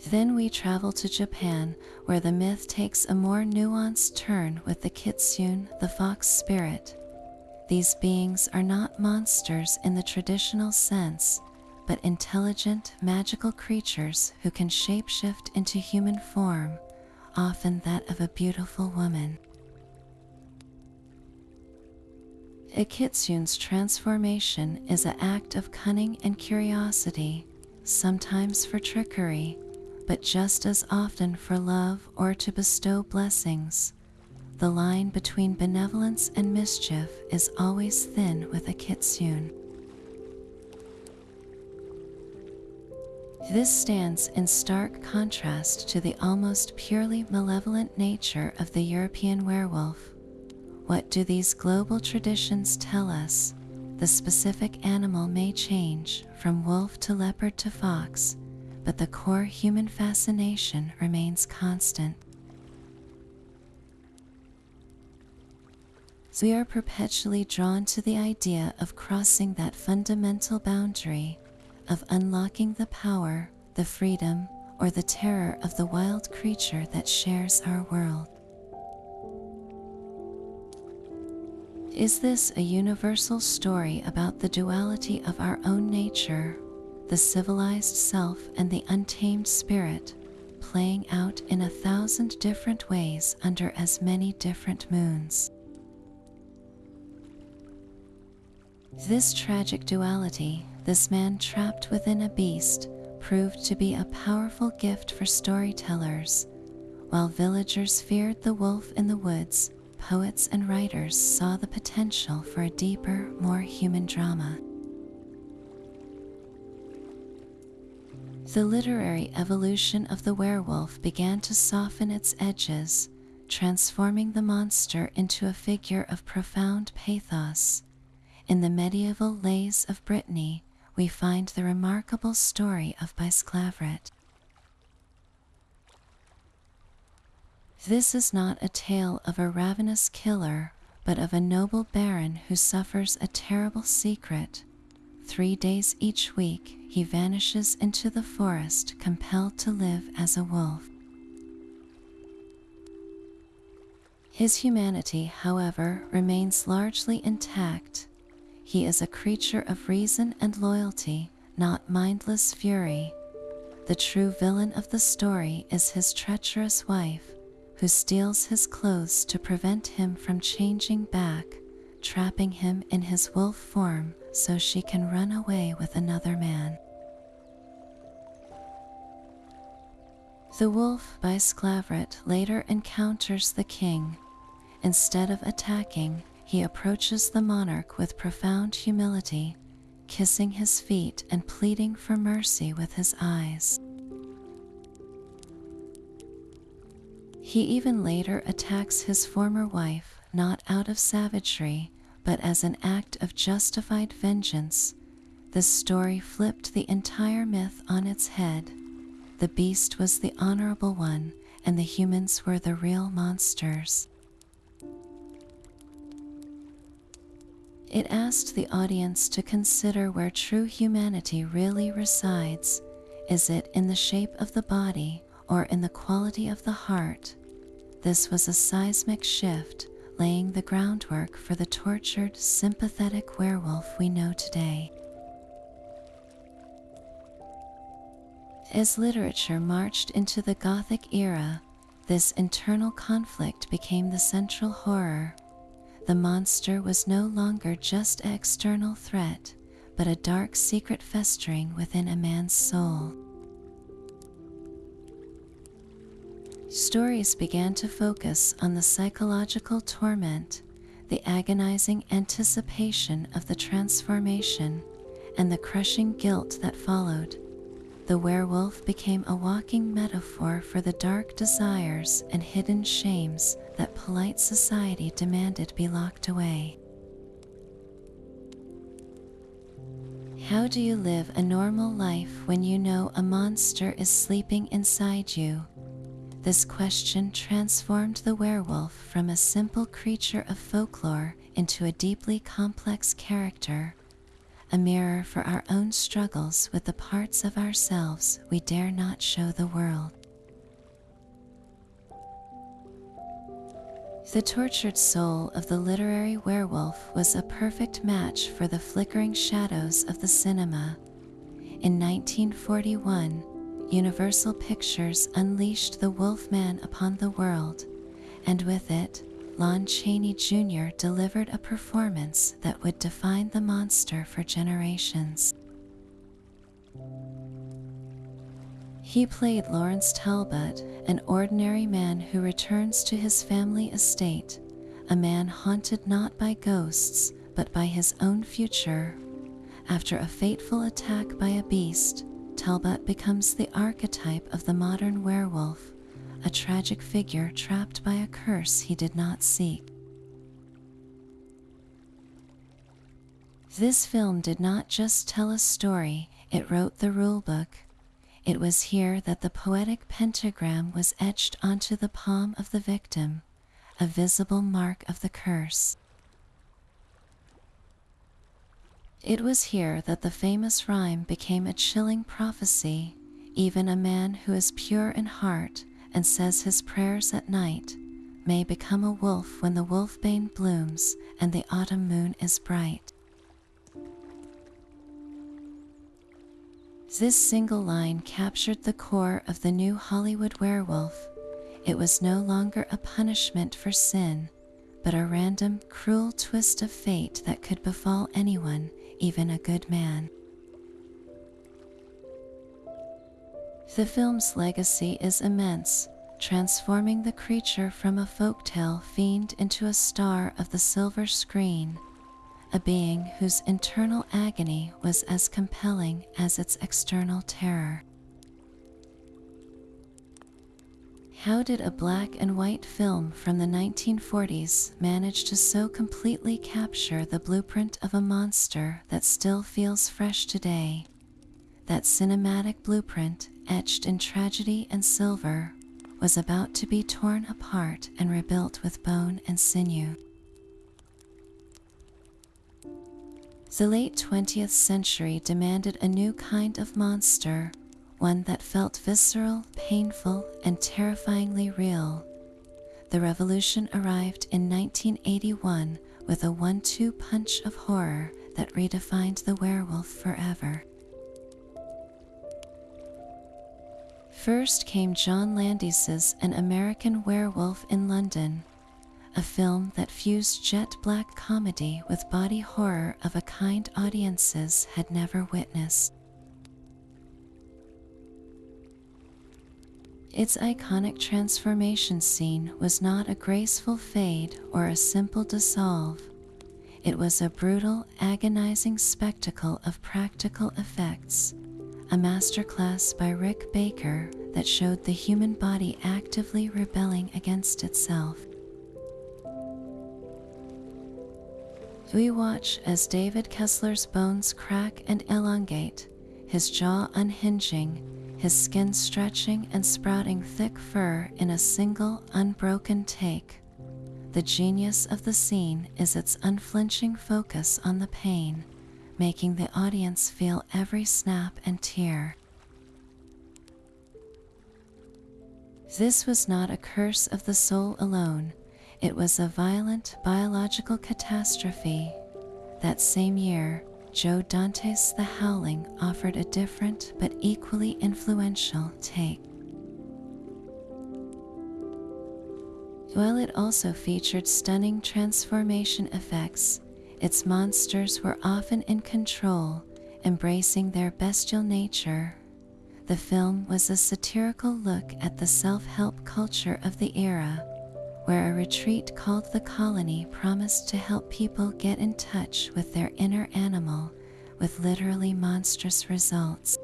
Then we travel to Japan, where the myth takes a more nuanced turn with the kitsune, the fox spirit. These beings are not monsters in the traditional sense, but intelligent, magical creatures who can shapeshift into human form, often that of a beautiful woman. A kitsune's transformation is an act of cunning and curiosity, sometimes for trickery, but just as often for love or to bestow blessings. The line between benevolence and mischief is always thin with a kitsune. This stands in stark contrast to the almost purely malevolent nature of the European werewolf. What do these global traditions tell us? The specific animal may change from wolf to leopard to fox, but the core human fascination remains constant. We are perpetually drawn to the idea of crossing that fundamental boundary, of unlocking the power, the freedom, or the terror of the wild creature that shares our world. Is this a universal story about the duality of our own nature, the civilized self and the untamed spirit, playing out in 1,000 different ways under as many different moons? This tragic duality, this man trapped within a beast, proved to be a powerful gift for storytellers. While villagers feared the wolf in the woods, poets and writers saw the potential for a deeper, more human drama. The literary evolution of the werewolf began to soften its edges, transforming the monster into a figure of profound pathos. In the medieval Lays of Brittany, we find the remarkable story of Bisclavret. This is not a tale of a ravenous killer, but of a noble baron who suffers a terrible secret. 3 days each week, he vanishes into the forest, compelled to live as a wolf. His humanity, however, remains largely intact. He is a creature of reason and loyalty, not mindless fury. The true villain of the story is his treacherous wife, who steals his clothes to prevent him from changing back, trapping him in his wolf form so she can run away with another man. The wolf Bisclavret later encounters the king. Instead of attacking, he approaches the monarch with profound humility, kissing his feet and pleading for mercy with his eyes. He even later attacks his former wife, not out of savagery, but as an act of justified vengeance. This story flipped the entire myth on its head. The beast was the honorable one, and the humans were the real monsters. It asked the audience to consider where true humanity really resides. Is it in the shape of the body or in the quality of the heart? This was a seismic shift, laying the groundwork for the tortured, sympathetic werewolf we know today. As literature marched into the Gothic era, this internal conflict became the central horror. The monster was no longer just an external threat, but a dark secret festering within a man's soul. Stories began to focus on the psychological torment, the agonizing anticipation of the transformation, and the crushing guilt that followed. The werewolf became a walking metaphor for the dark desires and hidden shames that polite society demanded be locked away. How do you live a normal life when you know a monster is sleeping inside you? This question transformed the werewolf from a simple creature of folklore into a deeply complex character, a mirror for our own struggles with the parts of ourselves we dare not show the world. The tortured soul of the literary werewolf was a perfect match for the flickering shadows of the cinema. In 1941, Universal Pictures unleashed the Wolfman upon the world, and with it, Lon Chaney Jr. delivered a performance that would define the monster for generations. He played Lawrence Talbot, an ordinary man who returns to his family estate, a man haunted not by ghosts, but by his own future. After a fateful attack by a beast, Talbot becomes the archetype of the modern werewolf, a tragic figure trapped by a curse he did not seek. This film did not just tell a story, it wrote the rulebook. It was here that the poetic pentagram was etched onto the palm of the victim, a visible mark of the curse. It was here that the famous rhyme became a chilling prophecy. Even a man who is pure in heart and says his prayers at night may become a wolf when the wolfbane blooms and the autumn moon is bright. This single line captured the core of the new Hollywood werewolf. It was no longer a punishment for sin, but a random, cruel twist of fate that could befall anyone, even a good man. The film's legacy is immense, transforming the creature from a folktale fiend into a star of the silver screen, a being whose internal agony was as compelling as its external terror. How did a black and white film from the 1940s manage to so completely capture the blueprint of a monster that still feels fresh today? That cinematic blueprint, etched in tragedy and silver, was about to be torn apart and rebuilt with bone and sinew. The late 20th century demanded a new kind of monster, one that felt visceral, painful, and terrifyingly real. The revolution arrived in 1981 with a 1-2 punch of horror that redefined the werewolf forever. First came John Landis's An American Werewolf in London, a film that fused jet black comedy with body horror of a kind audiences had never witnessed. Its iconic transformation scene was not a graceful fade or a simple dissolve. It was a brutal, agonizing spectacle of practical effects, a masterclass by Rick Baker that showed the human body actively rebelling against itself. We watch as David Kessler's bones crack and elongate, his jaw unhinging, his skin stretching and sprouting thick fur in a single, unbroken take. The genius of the scene is its unflinching focus on the pain, making the audience feel every snap and tear. This was not a curse of the soul alone, it was a violent biological catastrophe. That same year, Joe Dante's The Howling offered a different but equally influential take. While it also featured stunning transformation effects, its monsters were often in control, embracing their bestial nature. The film was a satirical look at the self-help culture of the era, where a retreat called The Colony promised to help people get in touch with their inner animal, with literally monstrous results.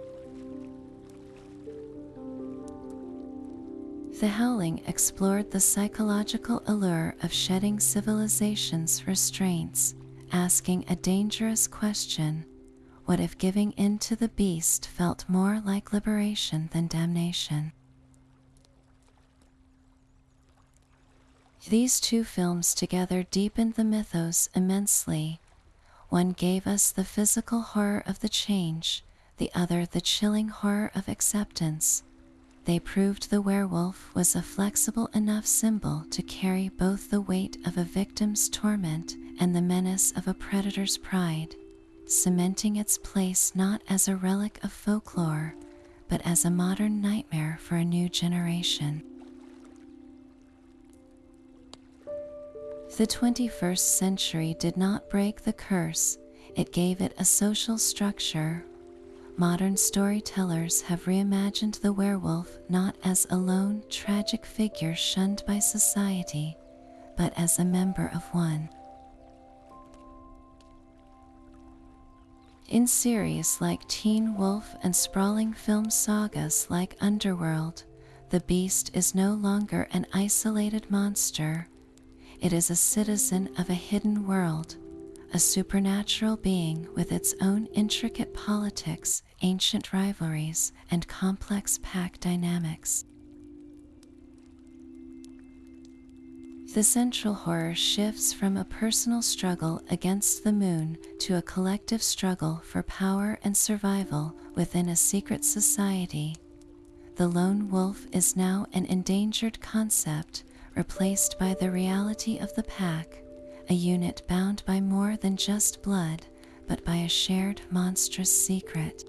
The Howling explored the psychological allure of shedding civilization's restraints, asking a dangerous question: what if giving in to the beast felt more like liberation than damnation? These two films together deepened the mythos immensely. One gave us the physical horror of the change, the other the chilling horror of acceptance. They proved the werewolf was a flexible enough symbol to carry both the weight of a victim's torment and the menace of a predator's pride, cementing its place not as a relic of folklore, but as a modern nightmare for a new generation. The 21st century did not break the curse, it gave it a social structure. Modern storytellers have reimagined the werewolf not as a lone, tragic figure shunned by society, but as a member of one. In series like Teen Wolf and sprawling film sagas like Underworld, the beast is no longer an isolated monster. It is a citizen of a hidden world, a supernatural being with its own intricate politics, ancient rivalries, and complex pack dynamics. The central horror shifts from a personal struggle against the moon to a collective struggle for power and survival within a secret society. The lone wolf is now an endangered concept, replaced by the reality of the pack, a unit bound by more than just blood, but by a shared monstrous secret.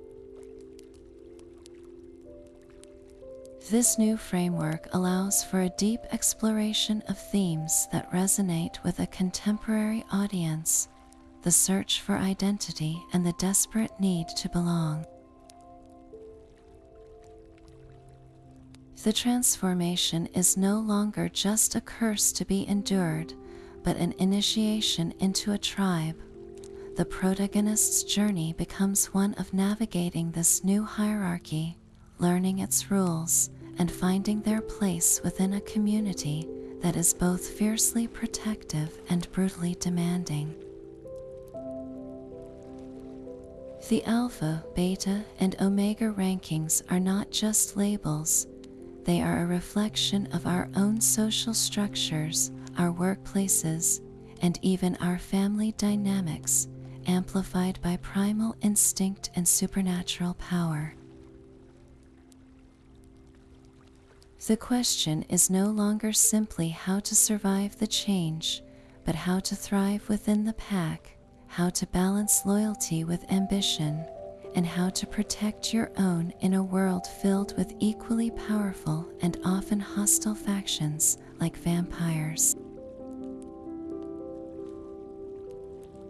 This new framework allows for a deep exploration of themes that resonate with a contemporary audience, the search for identity and the desperate need to belong. The transformation is no longer just a curse to be endured, but an initiation into a tribe. The protagonist's journey becomes one of navigating this new hierarchy, learning its rules, and finding their place within a community that is both fiercely protective and brutally demanding. The alpha, beta, and omega rankings are not just labels. They are a reflection of our own social structures, our workplaces, and even our family dynamics, amplified by primal instinct and supernatural power. The question is no longer simply how to survive the change, but how to thrive within the pack, how to balance loyalty with ambition, and how to protect your own in a world filled with equally powerful and often hostile factions like vampires.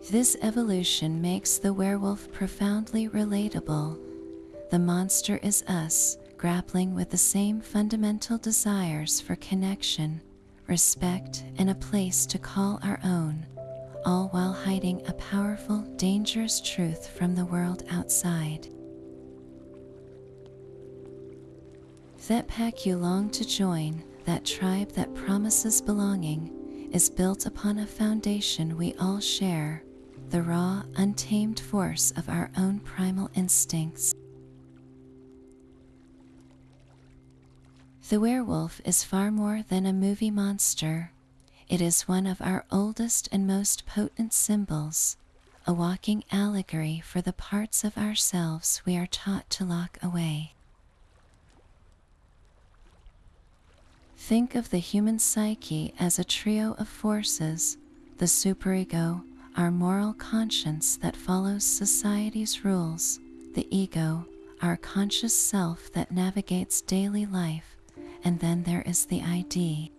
This evolution makes the werewolf profoundly relatable. The monster is us, grappling with the same fundamental desires for connection, respect, and a place to call our own, all while hiding a powerful, dangerous truth from the world outside. That pack you long to join, that tribe that promises belonging, is built upon a foundation we all share, the raw, untamed force of our own primal instincts. The werewolf is far more than a movie monster. It is one of our oldest and most potent symbols, a walking allegory for the parts of ourselves we are taught to lock away. Think of the human psyche as a trio of forces: the superego, our moral conscience that follows society's rules; the ego, our conscious self that navigates daily life; and then there is the ID.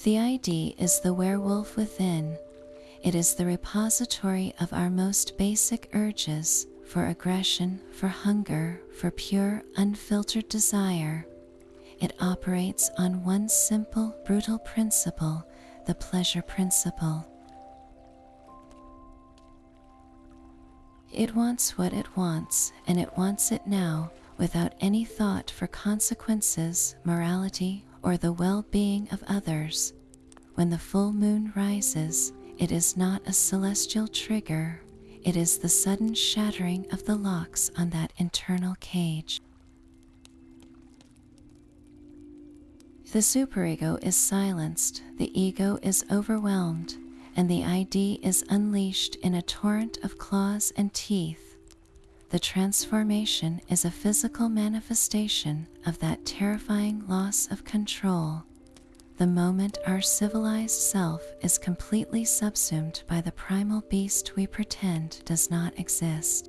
The ID is the werewolf within. It is the repository of our most basic urges, for aggression, for hunger, for pure, unfiltered desire. It operates on one simple, brutal principle, the pleasure principle. It wants what it wants, and it wants it now, without any thought for consequences, morality, or the well-being of others. When the full moon rises, it is not a celestial trigger. It is the sudden shattering of the locks on that internal cage. The superego is silenced, the ego is overwhelmed, and the ID is unleashed in a torrent of claws and teeth. The transformation is a physical manifestation of that terrifying loss of control, the moment our civilized self is completely subsumed by the primal beast we pretend does not exist.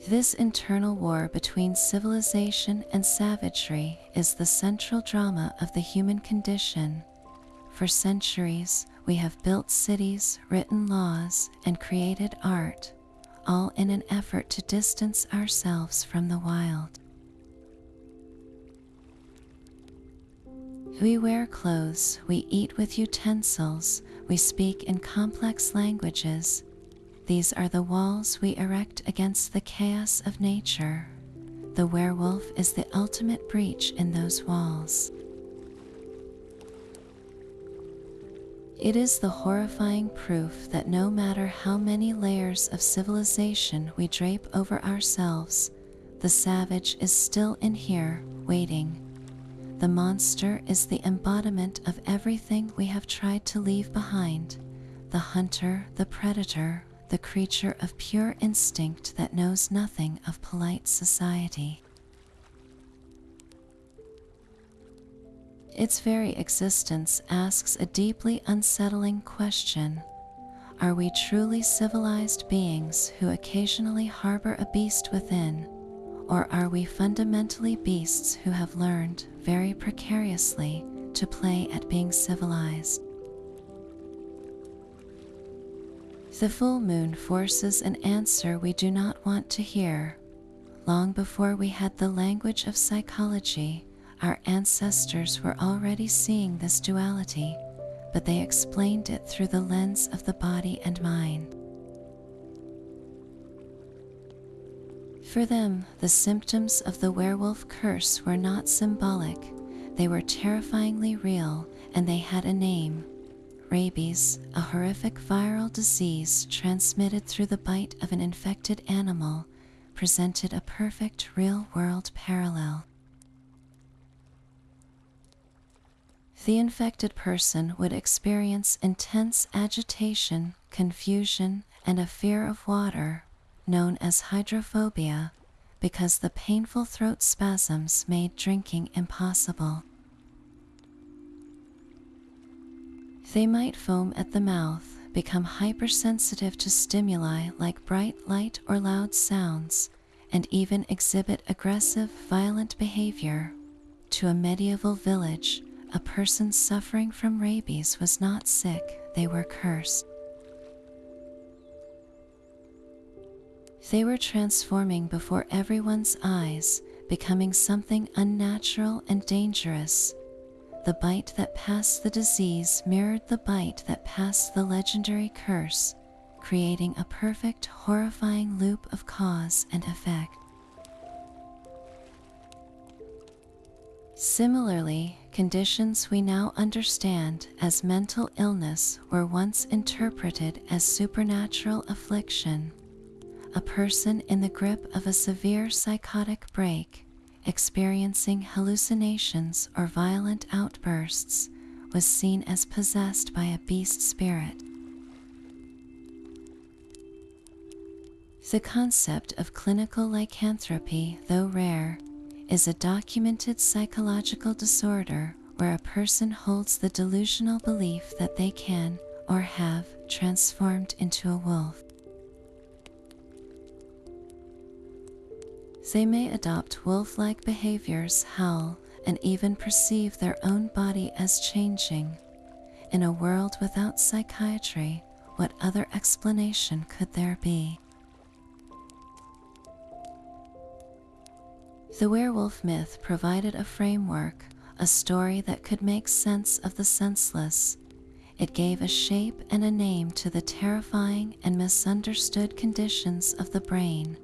This internal war between civilization and savagery is the central drama of the human condition. For centuries, we have built cities, written laws, and created art, all in an effort to distance ourselves from the wild. We wear clothes, we eat with utensils, we speak in complex languages. These are the walls we erect against the chaos of nature. The werewolf is the ultimate breach in those walls. It is the horrifying proof that no matter how many layers of civilization we drape over ourselves, the savage is still in here, waiting. The monster is the embodiment of everything we have tried to leave behind: the hunter, the predator, the creature of pure instinct that knows nothing of polite society. Its very existence asks a deeply unsettling question. Are we truly civilized beings who occasionally harbor a beast within, or are we fundamentally beasts who have learned, very precariously, to play at being civilized? The full moon forces an answer we do not want to hear. Long before we had the language of psychology, our ancestors were already seeing this duality, but they explained it through the lens of the body and mind. For them, the symptoms of the werewolf curse were not symbolic, they were terrifyingly real, and they had a name. Rabies, a horrific viral disease transmitted through the bite of an infected animal, presented a perfect real-world parallel. The infected person would experience intense agitation, confusion, and a fear of water, known as hydrophobia, because the painful throat spasms made drinking impossible. They might foam at the mouth, become hypersensitive to stimuli like bright light or loud sounds, and even exhibit aggressive, violent behavior. To a medieval village, a person suffering from rabies was not sick, they were cursed. They were transforming before everyone's eyes, becoming something unnatural and dangerous. The bite that passed the disease mirrored the bite that passed the legendary curse, creating a perfect, horrifying loop of cause and effect. Similarly, conditions we now understand as mental illness were once interpreted as supernatural affliction. A person in the grip of a severe psychotic break, experiencing hallucinations or violent outbursts, was seen as possessed by a beast spirit. The concept of clinical lycanthropy, though rare, is a documented psychological disorder where a person holds the delusional belief that they can, or have, transformed into a wolf. They may adopt wolf-like behaviors, howl, and even perceive their own body as changing. In a world without psychiatry, what other explanation could there be? The werewolf myth provided a framework, a story that could make sense of the senseless. It gave a shape and a name to the terrifying and misunderstood conditions of the brain,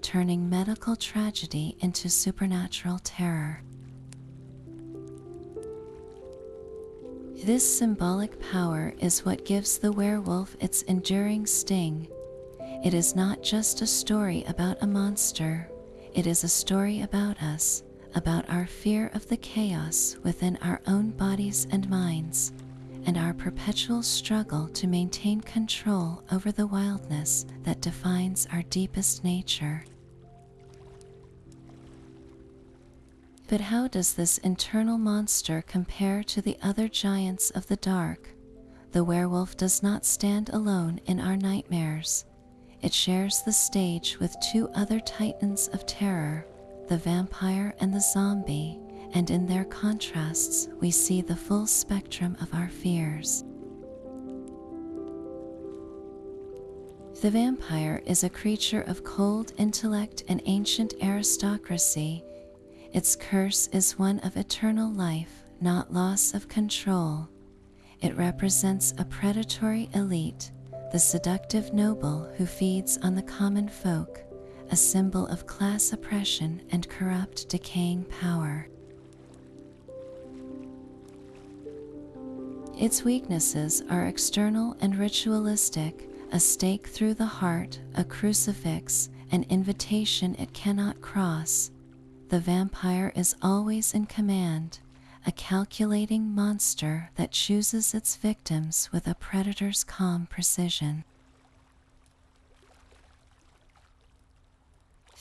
turning medical tragedy into supernatural terror. This symbolic power is what gives the werewolf its enduring sting. It is not just a story about a monster, it is a story about us, about our fear of the chaos within our own bodies and minds, and our perpetual struggle to maintain control over the wildness that defines our deepest nature. But how does this internal monster compare to the other giants of the dark? The werewolf does not stand alone in our nightmares. It shares the stage with two other titans of terror, the vampire and the zombie, and in their contrasts we see the full spectrum of our fears. The vampire is a creature of cold intellect and ancient aristocracy. Its curse is one of eternal life, not loss of control. It represents a predatory elite, the seductive noble who feeds on the common folk, a symbol of class oppression and corrupt, decaying power. Its weaknesses are external and ritualistic: a stake through the heart, a crucifix, an invitation it cannot cross. The vampire is always in command, a calculating monster that chooses its victims with a predator's calm precision.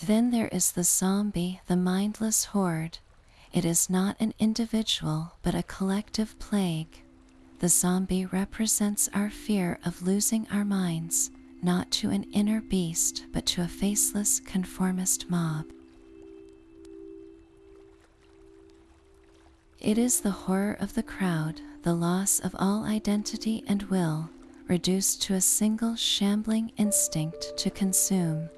Then there is the zombie, the mindless horde. It is not an individual, but a collective plague. The zombie represents our fear of losing our minds, not to an inner beast, but to a faceless, conformist mob. It is the horror of the crowd, the loss of all identity and will, reduced to a single shambling instinct to consume.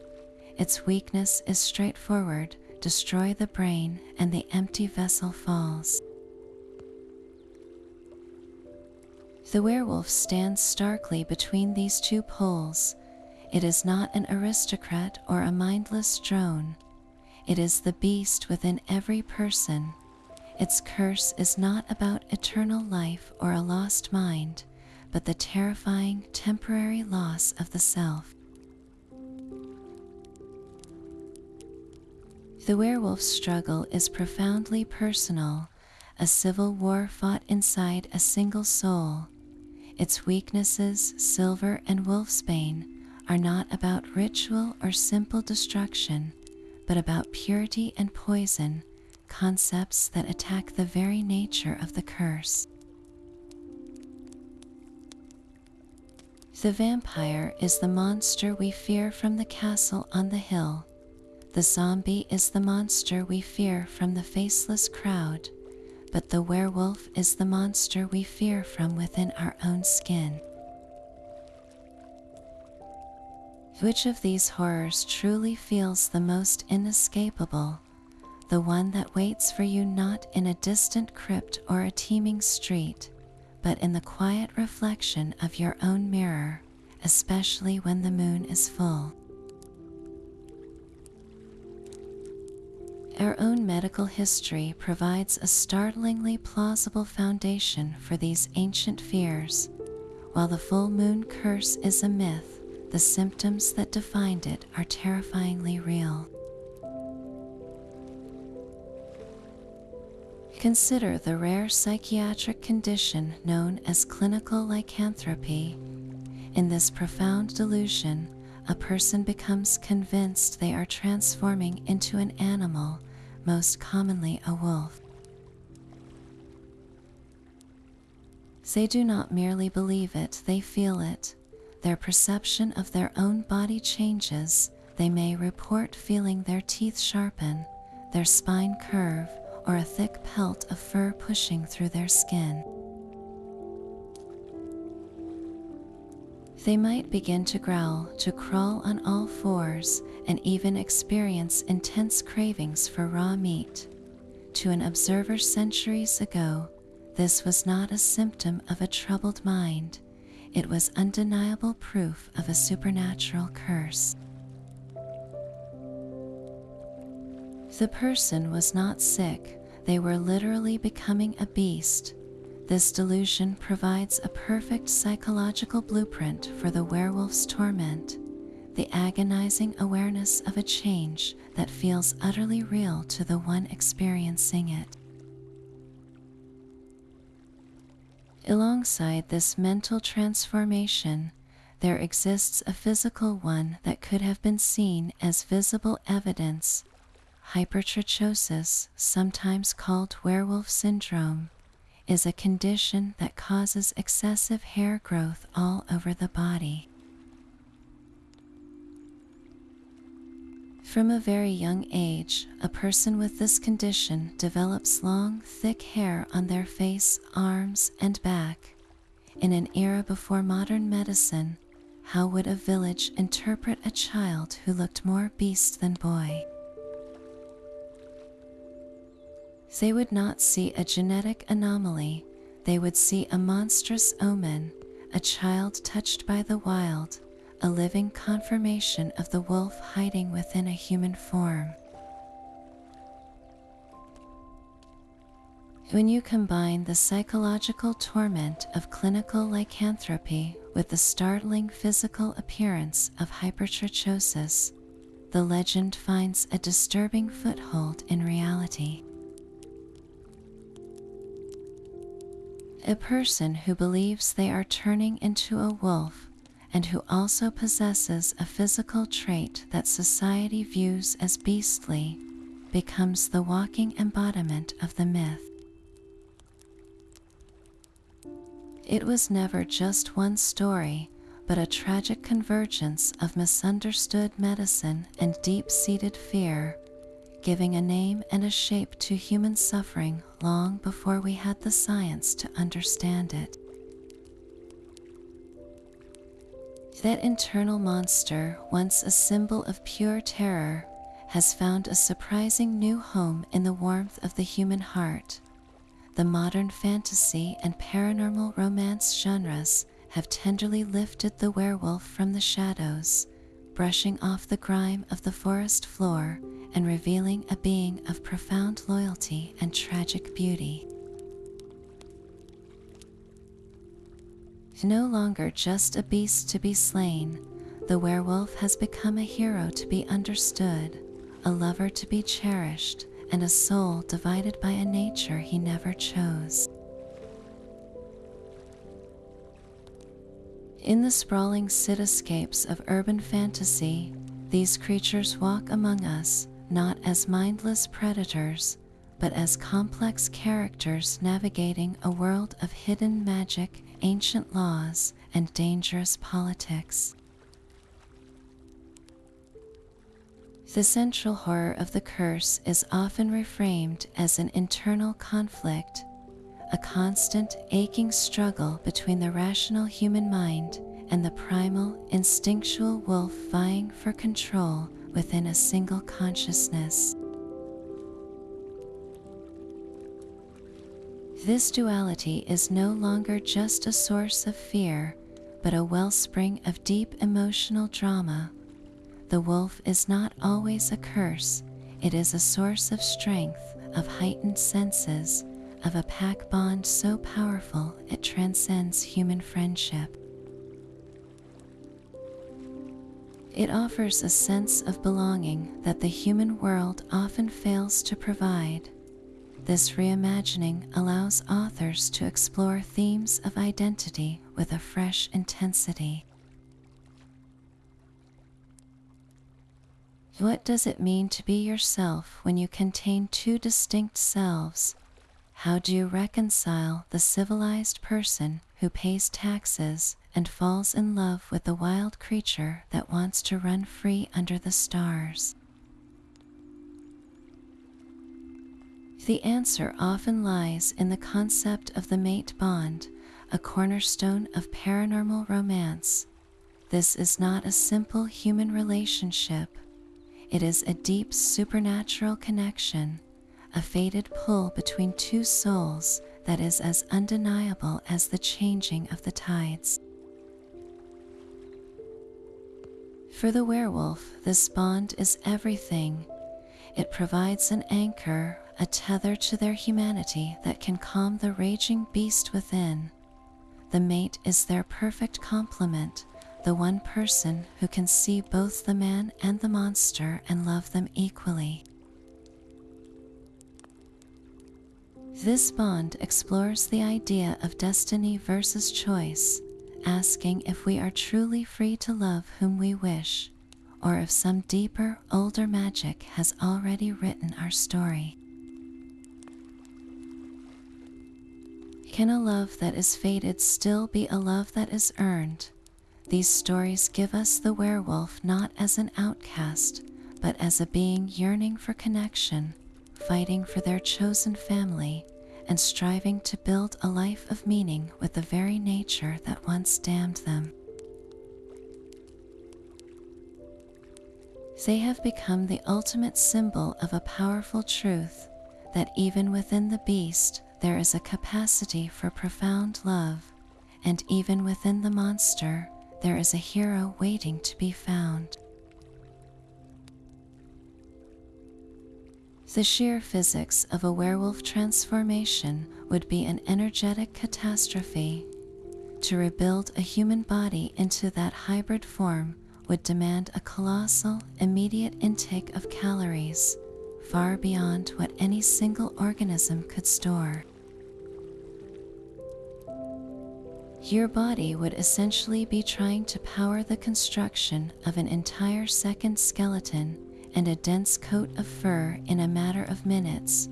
Its weakness is straightforward: destroy the brain, and the empty vessel falls. The werewolf stands starkly between these two poles. It is not an aristocrat or a mindless drone. It is the beast within every person. Its curse is not about eternal life or a lost mind, but the terrifying temporary loss of the self. The werewolf's struggle is profoundly personal, a civil war fought inside a single soul. Its weaknesses, silver and wolfsbane, are not about ritual or simple destruction, but about purity and poison, concepts that attack the very nature of the curse. The vampire is the monster we fear from the castle on the hill. The zombie is the monster we fear from the faceless crowd, but the werewolf is the monster we fear from within our own skin. Which of these horrors truly feels the most inescapable? The one that waits for you not in a distant crypt or a teeming street, but in the quiet reflection of your own mirror, especially when the moon is full. Our own medical history provides a startlingly plausible foundation for these ancient fears. While the full moon curse is a myth, the symptoms that defined it are terrifyingly real. Consider the rare psychiatric condition known as clinical lycanthropy. In this profound delusion, a person becomes convinced they are transforming into an animal, most commonly a wolf. They do not merely believe it, they feel it. Their perception of their own body changes. They may report feeling their teeth sharpen, their spine curve, or a thick pelt of fur pushing through their skin. They might begin to growl, to crawl on all fours, and even experience intense cravings for raw meat. To an observer centuries ago, this was not a symptom of a troubled mind. It was undeniable proof of a supernatural curse. The person was not sick, they were literally becoming a beast. This delusion provides a perfect psychological blueprint for the werewolf's torment. the agonizing awareness of a change that feels utterly real to the one experiencing it. Alongside this mental transformation, there exists a physical one that could have been seen as visible evidence. Hypertrichosis, sometimes called werewolf syndrome, is a condition that causes excessive hair growth all over the body. From a very young age, a person with this condition develops long, thick hair on their face, arms, and back. In an era before modern medicine, how would a village interpret a child who looked more beast than boy? They would not see a genetic anomaly, they would see a monstrous omen, a child touched by the wild, a living confirmation of the wolf hiding within a human form. When you combine the psychological torment of clinical lycanthropy with the startling physical appearance of hypertrichosis, the legend finds a disturbing foothold in reality. A person who believes they are turning into a wolf and who also possesses a physical trait that society views as beastly becomes the walking embodiment of the myth. It was never just one story, but a tragic convergence of misunderstood medicine and deep-seated fear, giving a name and a shape to human suffering long before we had the science to understand it. That internal monster, once a symbol of pure terror, has found a surprising new home in the warmth of the human heart. The modern fantasy and paranormal romance genres have tenderly lifted the werewolf from the shadows, brushing off the grime of the forest floor and revealing a being of profound loyalty and tragic beauty. No longer just a beast to be slain, the werewolf has become a hero to be understood, a lover to be cherished, and a soul divided by a nature he never chose. In the sprawling cityscapes of urban fantasy, these creatures walk among us, not as mindless predators, but as complex characters navigating a world of hidden magic, ancient laws, and dangerous politics. The central horror of the curse is often reframed as an internal conflict, a constant, aching struggle between the rational human mind and the primal, instinctual wolf vying for control within a single consciousness. This duality is no longer just a source of fear, but a wellspring of deep emotional drama. The wolf is not always a curse, it is a source of strength, of heightened senses, of a pack bond so powerful it transcends human friendship. It offers a sense of belonging that the human world often fails to provide. This reimagining allows authors to explore themes of identity with a fresh intensity. What does it mean to be yourself when you contain two distinct selves? How do you reconcile the civilized person who pays taxes and falls in love with the wild creature that wants to run free under the stars? The answer often lies in the concept of the mate bond, a cornerstone of paranormal romance. This is not a simple human relationship. It is a deep supernatural connection, a fated pull between two souls that is as undeniable as the changing of the tides. For the werewolf, this bond is everything. It provides an anchor, a tether to their humanity that can calm the raging beast within. The mate is their perfect complement, the one person who can see both the man and the monster and love them equally. This bond explores the idea of destiny versus choice, asking if we are truly free to love whom we wish, or if some deeper, older magic has already written our story. Can a love that is fated still be a love that is earned? These stories give us the werewolf not as an outcast, but as a being yearning for connection, fighting for their chosen family, and striving to build a life of meaning with the very nature that once damned them. They have become the ultimate symbol of a powerful truth, that even within the beast there is a capacity for profound love, and even within the monster there is a hero waiting to be found. The sheer physics of a werewolf transformation would be an energetic catastrophe. To rebuild a human body into that hybrid form would demand a colossal, immediate intake of calories, far beyond what any single organism could store. Your body would essentially be trying to power the construction of an entire second skeleton and a dense coat of fur in a matter of minutes,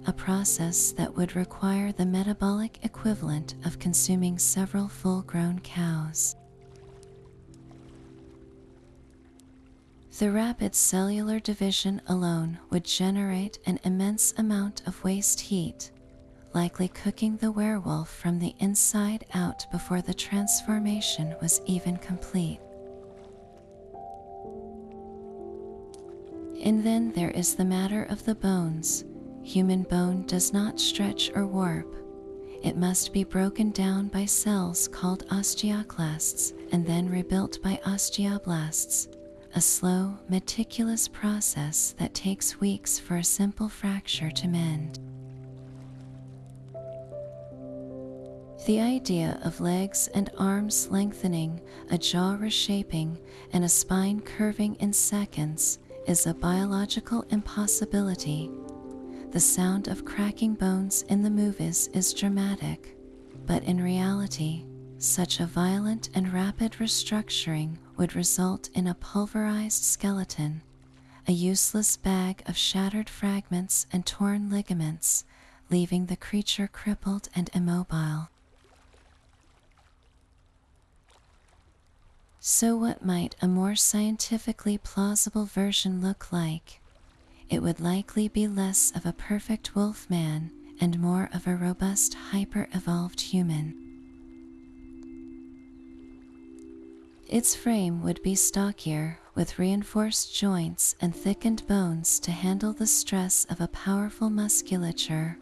a process that would require the metabolic equivalent of consuming several full-grown cows. The rapid cellular division alone would generate an immense amount of waste heat, likely cooking the werewolf from the inside out before the transformation was even complete. And then there is the matter of the bones. Human bone does not stretch or warp. It must be broken down by cells called osteoclasts and then rebuilt by osteoblasts, a slow, meticulous process that takes weeks for a simple fracture to mend. The idea of legs and arms lengthening, a jaw reshaping, and a spine curving in seconds is a biological impossibility. The sound of cracking bones in the movies is dramatic, but in reality, such a violent and rapid restructuring would result in a pulverized skeleton, a useless bag of shattered fragments and torn ligaments, leaving the creature crippled and immobile. So what might a more scientifically plausible version look like? It would likely be less of a perfect wolf man and more of a robust, hyper-evolved human. Its frame would be stockier, with reinforced joints and thickened bones to handle the stress of a powerful musculature.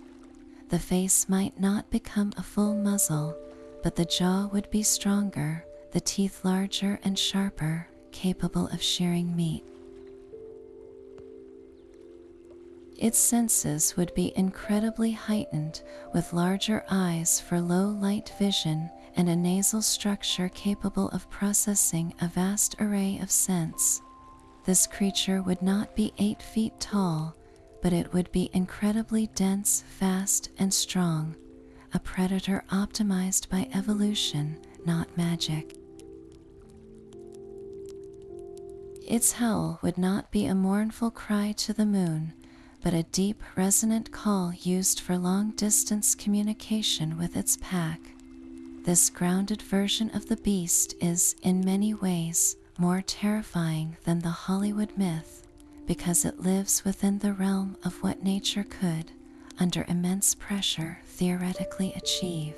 The face might not become a full muzzle, but the jaw would be stronger, the teeth larger and sharper, capable of shearing meat. Its senses would be incredibly heightened, with larger eyes for low light vision and a nasal structure capable of processing a vast array of scents. This creature would not be 8 feet tall, but it would be incredibly dense, fast, and strong, a predator optimized by evolution, not magic. Its howl would not be a mournful cry to the moon, but a deep, resonant call used for long-distance communication with its pack. This grounded version of the beast is, in many ways, more terrifying than the Hollywood myth, because it lives within the realm of what nature could, under immense pressure, theoretically achieve.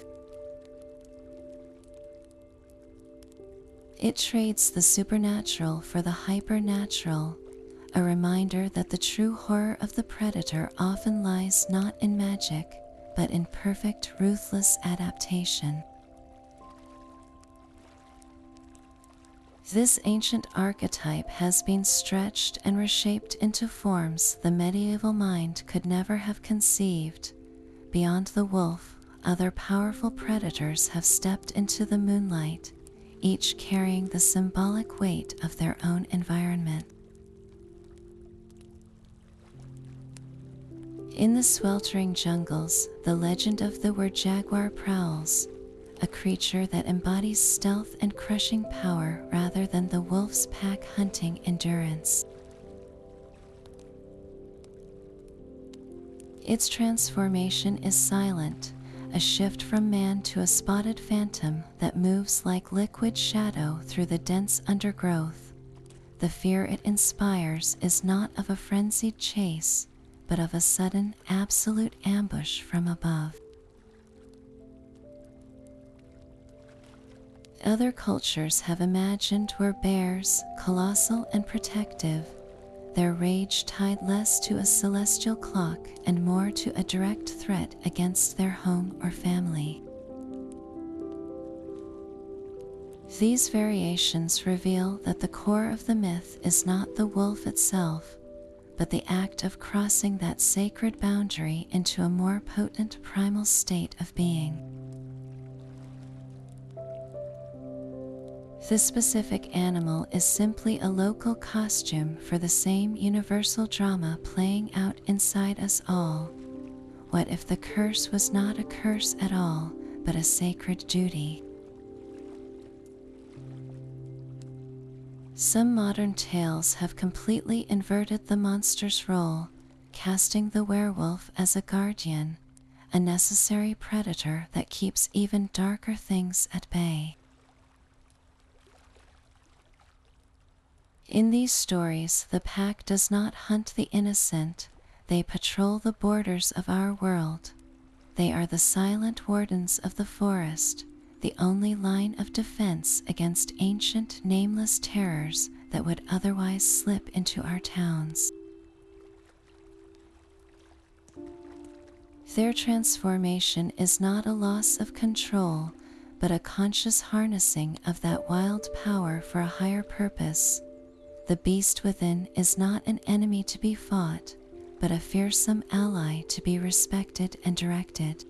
It trades the supernatural for the hypernatural, a reminder that the true horror of the predator often lies not in magic, but in perfect, ruthless adaptation. This ancient archetype has been stretched and reshaped into forms the medieval mind could never have conceived. Beyond the wolf, other powerful predators have stepped into the moonlight, each carrying the symbolic weight of their own environment. In the sweltering jungles, the legend of the wer-jaguar prowls, a creature that embodies stealth and crushing power rather than the wolf's pack hunting endurance. Its transformation is silent, a shift from man to a spotted phantom that moves like liquid shadow through the dense undergrowth. The fear it inspires is not of a frenzied chase, but of a sudden, absolute ambush from above. Other cultures have imagined were bears, colossal and protective, their rage tied less to a celestial clock and more to a direct threat against their home or family. These variations reveal that the core of the myth is not the wolf itself, but the act of crossing that sacred boundary into a more potent primal state of being. This specific animal is simply a local costume for the same universal drama playing out inside us all. What if the curse was not a curse at all, but a sacred duty? Some modern tales have completely inverted the monster's role, casting the werewolf as a guardian, a necessary predator that keeps even darker things at bay. In these stories, the pack does not hunt the innocent, they patrol the borders of our world. They are the silent wardens of the forest, the only line of defense against ancient, nameless terrors that would otherwise slip into our towns. Their transformation is not a loss of control, but a conscious harnessing of that wild power for a higher purpose. The beast within is not an enemy to be fought, but a fearsome ally to be respected and directed.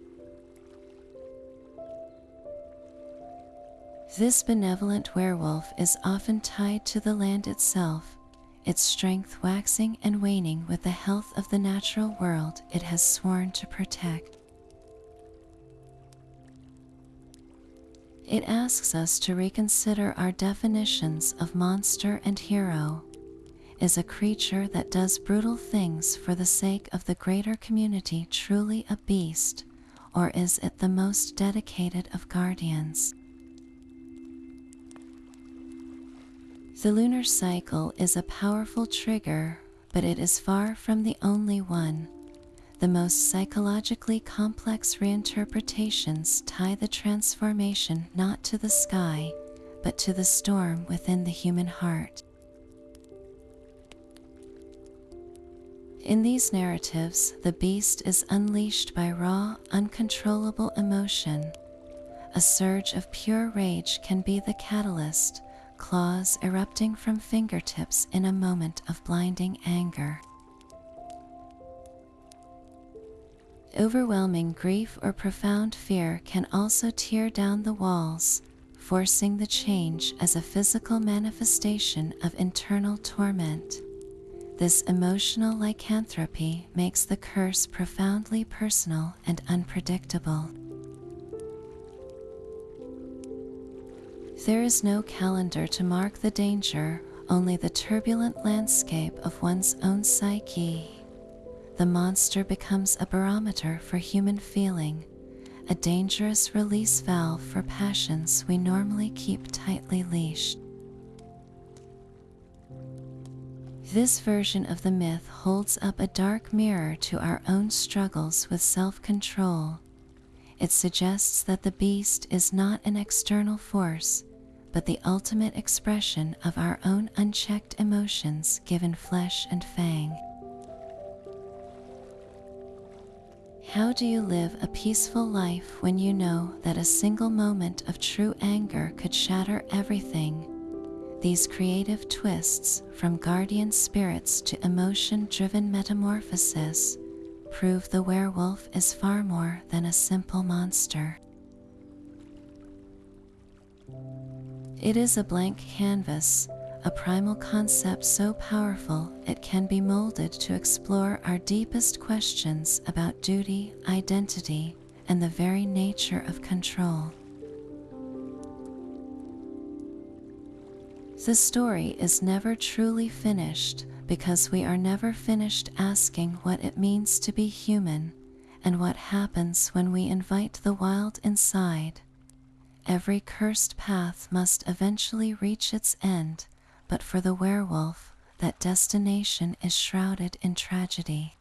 This benevolent werewolf is often tied to the land itself, its strength waxing and waning with the health of the natural world it has sworn to protect. It asks us to reconsider our definitions of monster and hero. Is a creature that does brutal things for the sake of the greater community truly a beast, or is it the most dedicated of guardians? The lunar cycle is a powerful trigger, but it is far from the only one. The most psychologically complex reinterpretations tie the transformation not to the sky, but to the storm within the human heart. In these narratives, the beast is unleashed by raw, uncontrollable emotion. A surge of pure rage can be the catalyst, claws erupting from fingertips in a moment of blinding anger. Overwhelming grief or profound fear can also tear down the walls, forcing the change as a physical manifestation of internal torment. This emotional lycanthropy makes the curse profoundly personal and unpredictable. There is no calendar to mark the danger, only the turbulent landscape of one's own psyche. The monster becomes a barometer for human feeling, a dangerous release valve for passions we normally keep tightly leashed. This version of the myth holds up a dark mirror to our own struggles with self-control. It suggests that the beast is not an external force, but the ultimate expression of our own unchecked emotions given flesh and fang. How do you live a peaceful life when you know that a single moment of true anger could shatter everything? These creative twists, from guardian spirits to emotion-driven metamorphosis, prove the werewolf is far more than a simple monster. It is a blank canvas, a primal concept so powerful it can be molded to explore our deepest questions about duty, identity, and the very nature of control. The story is never truly finished because we are never finished asking what it means to be human and what happens when we invite the wild inside. Every cursed path must eventually reach its end, but for the werewolf, that destination is shrouded in tragedy.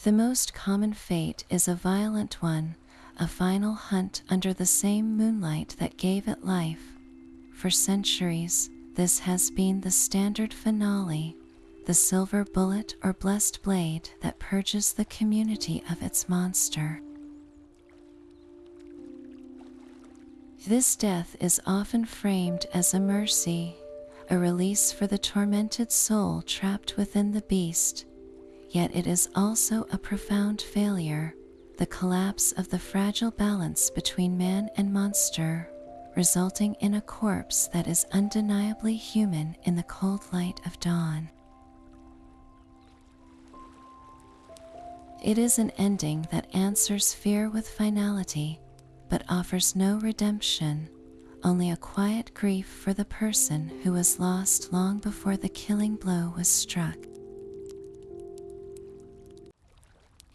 The most common fate is a violent one, a final hunt under the same moonlight that gave it life. For centuries, this has been the standard finale, the silver bullet or blessed blade that purges the community of its monster. This death is often framed as a mercy, a release for the tormented soul trapped within the beast, yet it is also a profound failure, the collapse of the fragile balance between man and monster, resulting in a corpse that is undeniably human in the cold light of dawn. It is an ending that answers fear with finality, but offers no redemption, only a quiet grief for the person who was lost long before the killing blow was struck.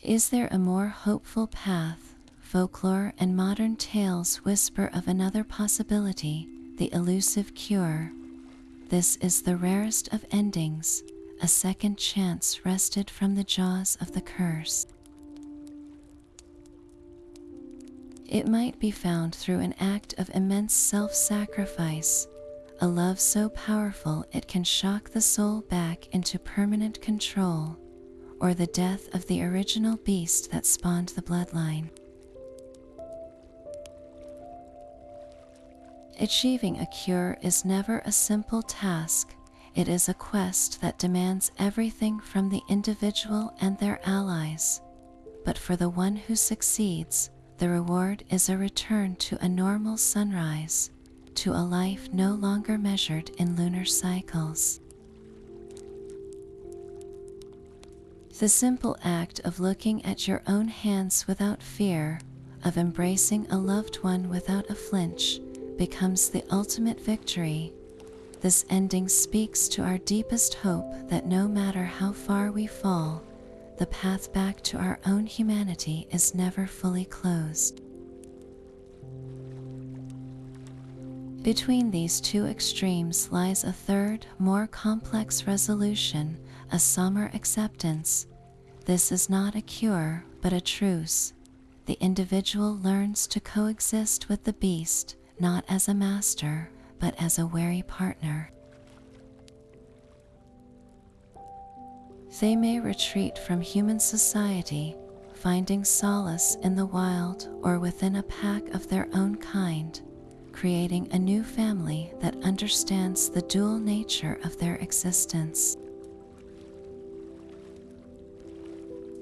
Is there a more hopeful path? Folklore and modern tales whisper of another possibility, the elusive cure. This is the rarest of endings, a second chance wrested from the jaws of the curse. It might be found through an act of immense self-sacrifice, a love so powerful it can shock the soul back into permanent control, or the death of the original beast that spawned the bloodline. Achieving a cure is never a simple task. It is a quest that demands everything from the individual and their allies. But for the one who succeeds, the reward is a return to a normal sunrise, to a life no longer measured in lunar cycles. The simple act of looking at your own hands without fear, of embracing a loved one without a flinch, becomes the ultimate victory. This ending speaks to our deepest hope that no matter how far we fall, the path back to our own humanity is never fully closed. Between these two extremes lies a third, more complex resolution, a somber acceptance. This is not a cure, but a truce. The individual learns to coexist with the beast, not as a master, but as a wary partner. They may retreat from human society, finding solace in the wild or within a pack of their own kind, creating a new family that understands the dual nature of their existence.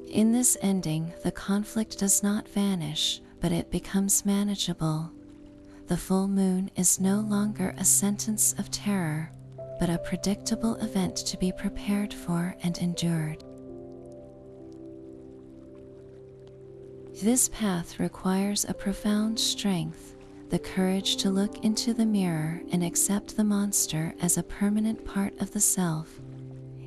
In this ending, the conflict does not vanish, but it becomes manageable. The full moon is no longer a sentence of terror, but a predictable event to be prepared for and endured. This path requires a profound strength, the courage to look into the mirror and accept the monster as a permanent part of the self.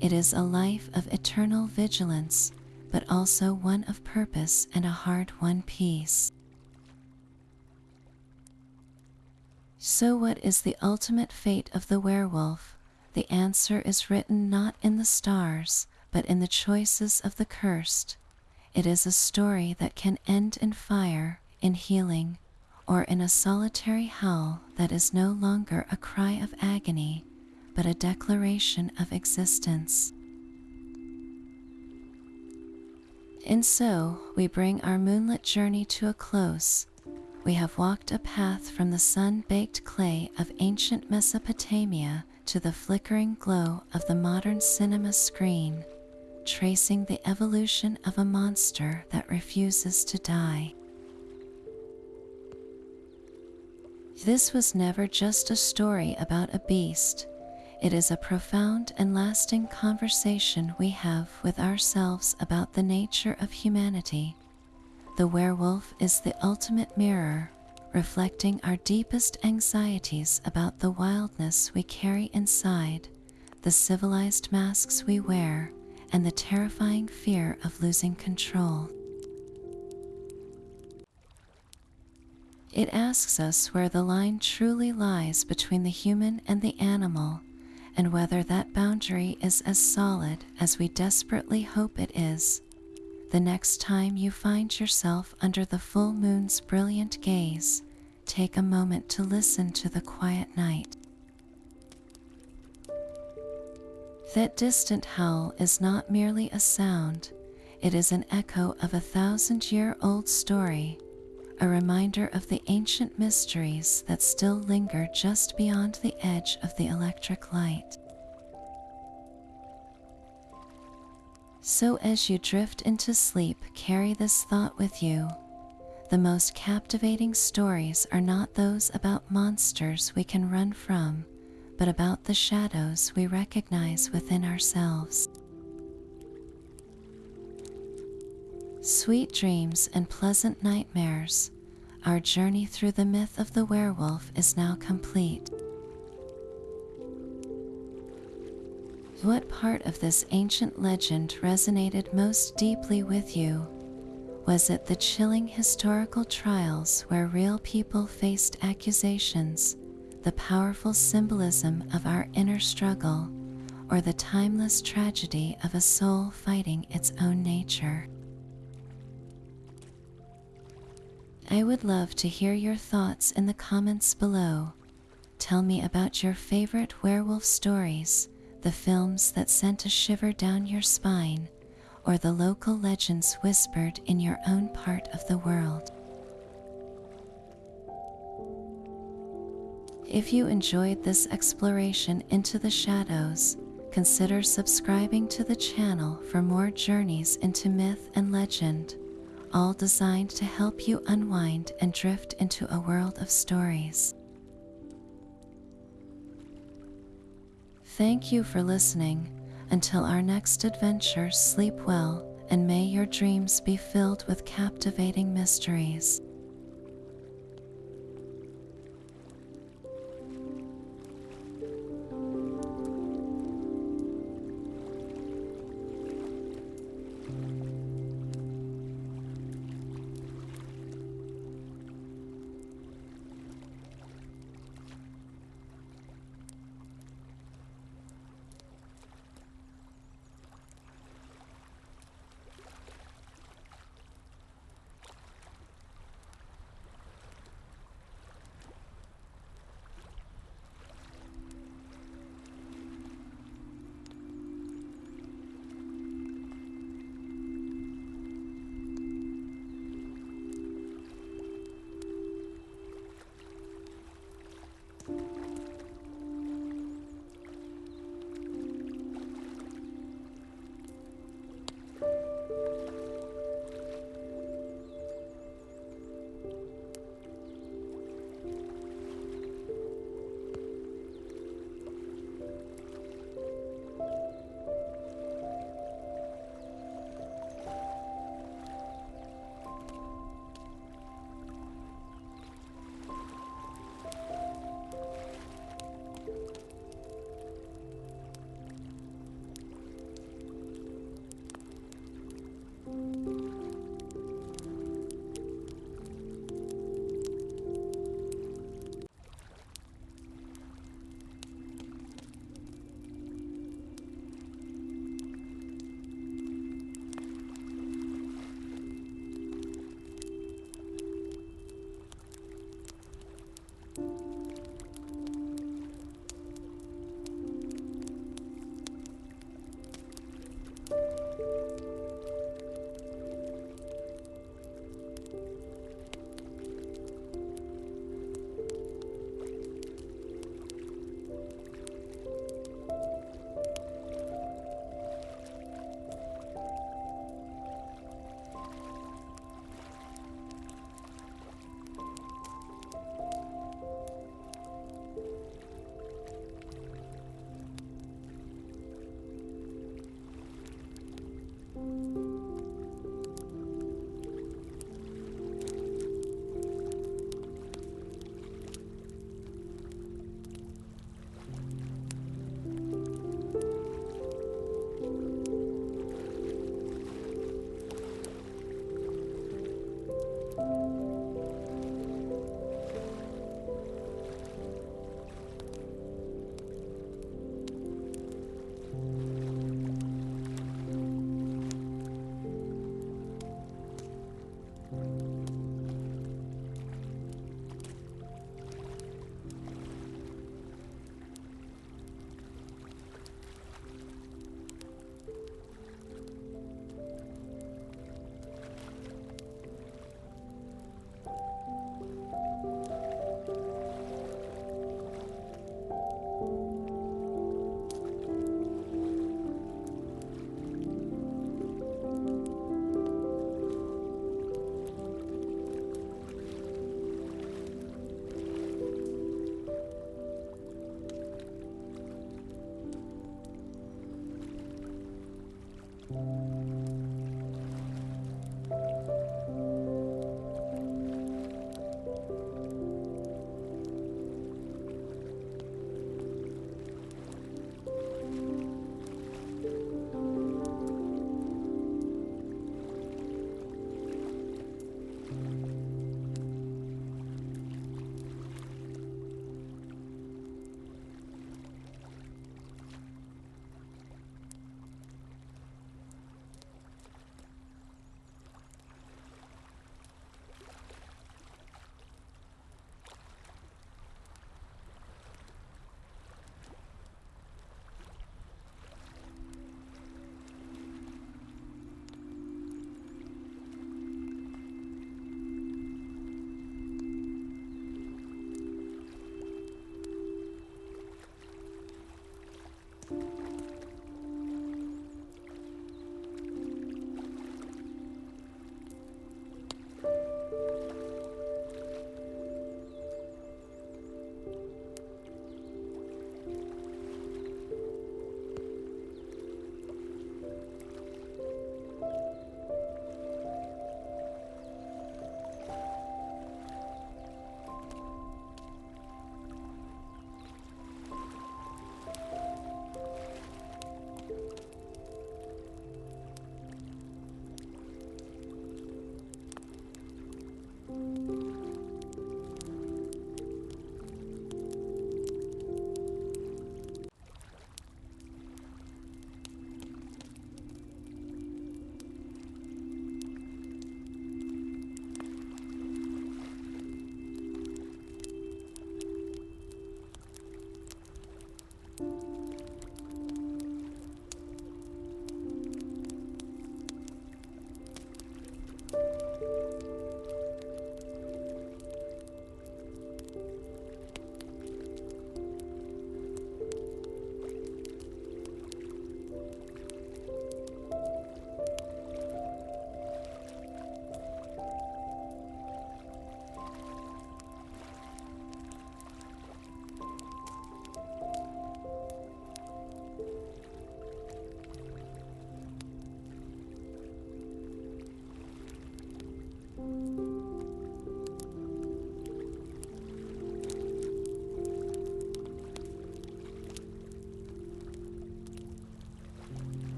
It is a life of eternal vigilance, but also one of purpose and a hard-won peace. So what is the ultimate fate of the werewolf? The answer is written not in the stars, but in the choices of the cursed. It is a story that can end in fire, in healing, or in a solitary howl that is no longer a cry of agony, but a declaration of existence. And so, we bring our moonlit journey to a close. We have walked a path from the sun-baked clay of ancient Mesopotamia to the flickering glow of the modern cinema screen, tracing the evolution of a monster that refuses to die. This was never just a story about a beast. It is a profound and lasting conversation we have with ourselves about the nature of humanity. The werewolf is the ultimate mirror, reflecting our deepest anxieties about the wildness we carry inside, the civilized masks we wear, and the terrifying fear of losing control. It asks us where the line truly lies between the human and the animal, and whether that boundary is as solid as we desperately hope it is. The next time you find yourself under the full moon's brilliant gaze, take a moment to listen to the quiet night. That distant howl is not merely a sound, it is an echo of a 1,000-year-old story, a reminder of the ancient mysteries that still linger just beyond the edge of the electric light. So as you drift into sleep, carry this thought with you. The most captivating stories are not those about monsters we can run from, but about the shadows we recognize within ourselves. Sweet dreams and pleasant nightmares. Our journey through the myth of the werewolf is now complete. What part of this ancient legend resonated most deeply with you? Was it the chilling historical trials where real people faced accusations, the powerful symbolism of our inner struggle, or the timeless tragedy of a soul fighting its own nature? I would love to hear your thoughts in the comments below. Tell me about your favorite werewolf stories, the films that sent a shiver down your spine, or the local legends whispered in your own part of the world. If you enjoyed this exploration into the shadows, consider subscribing to the channel for more journeys into myth and legend, all designed to help you unwind and drift into a world of stories. Thank you for listening. Until our next adventure, sleep well, and may your dreams be filled with captivating mysteries.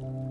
you.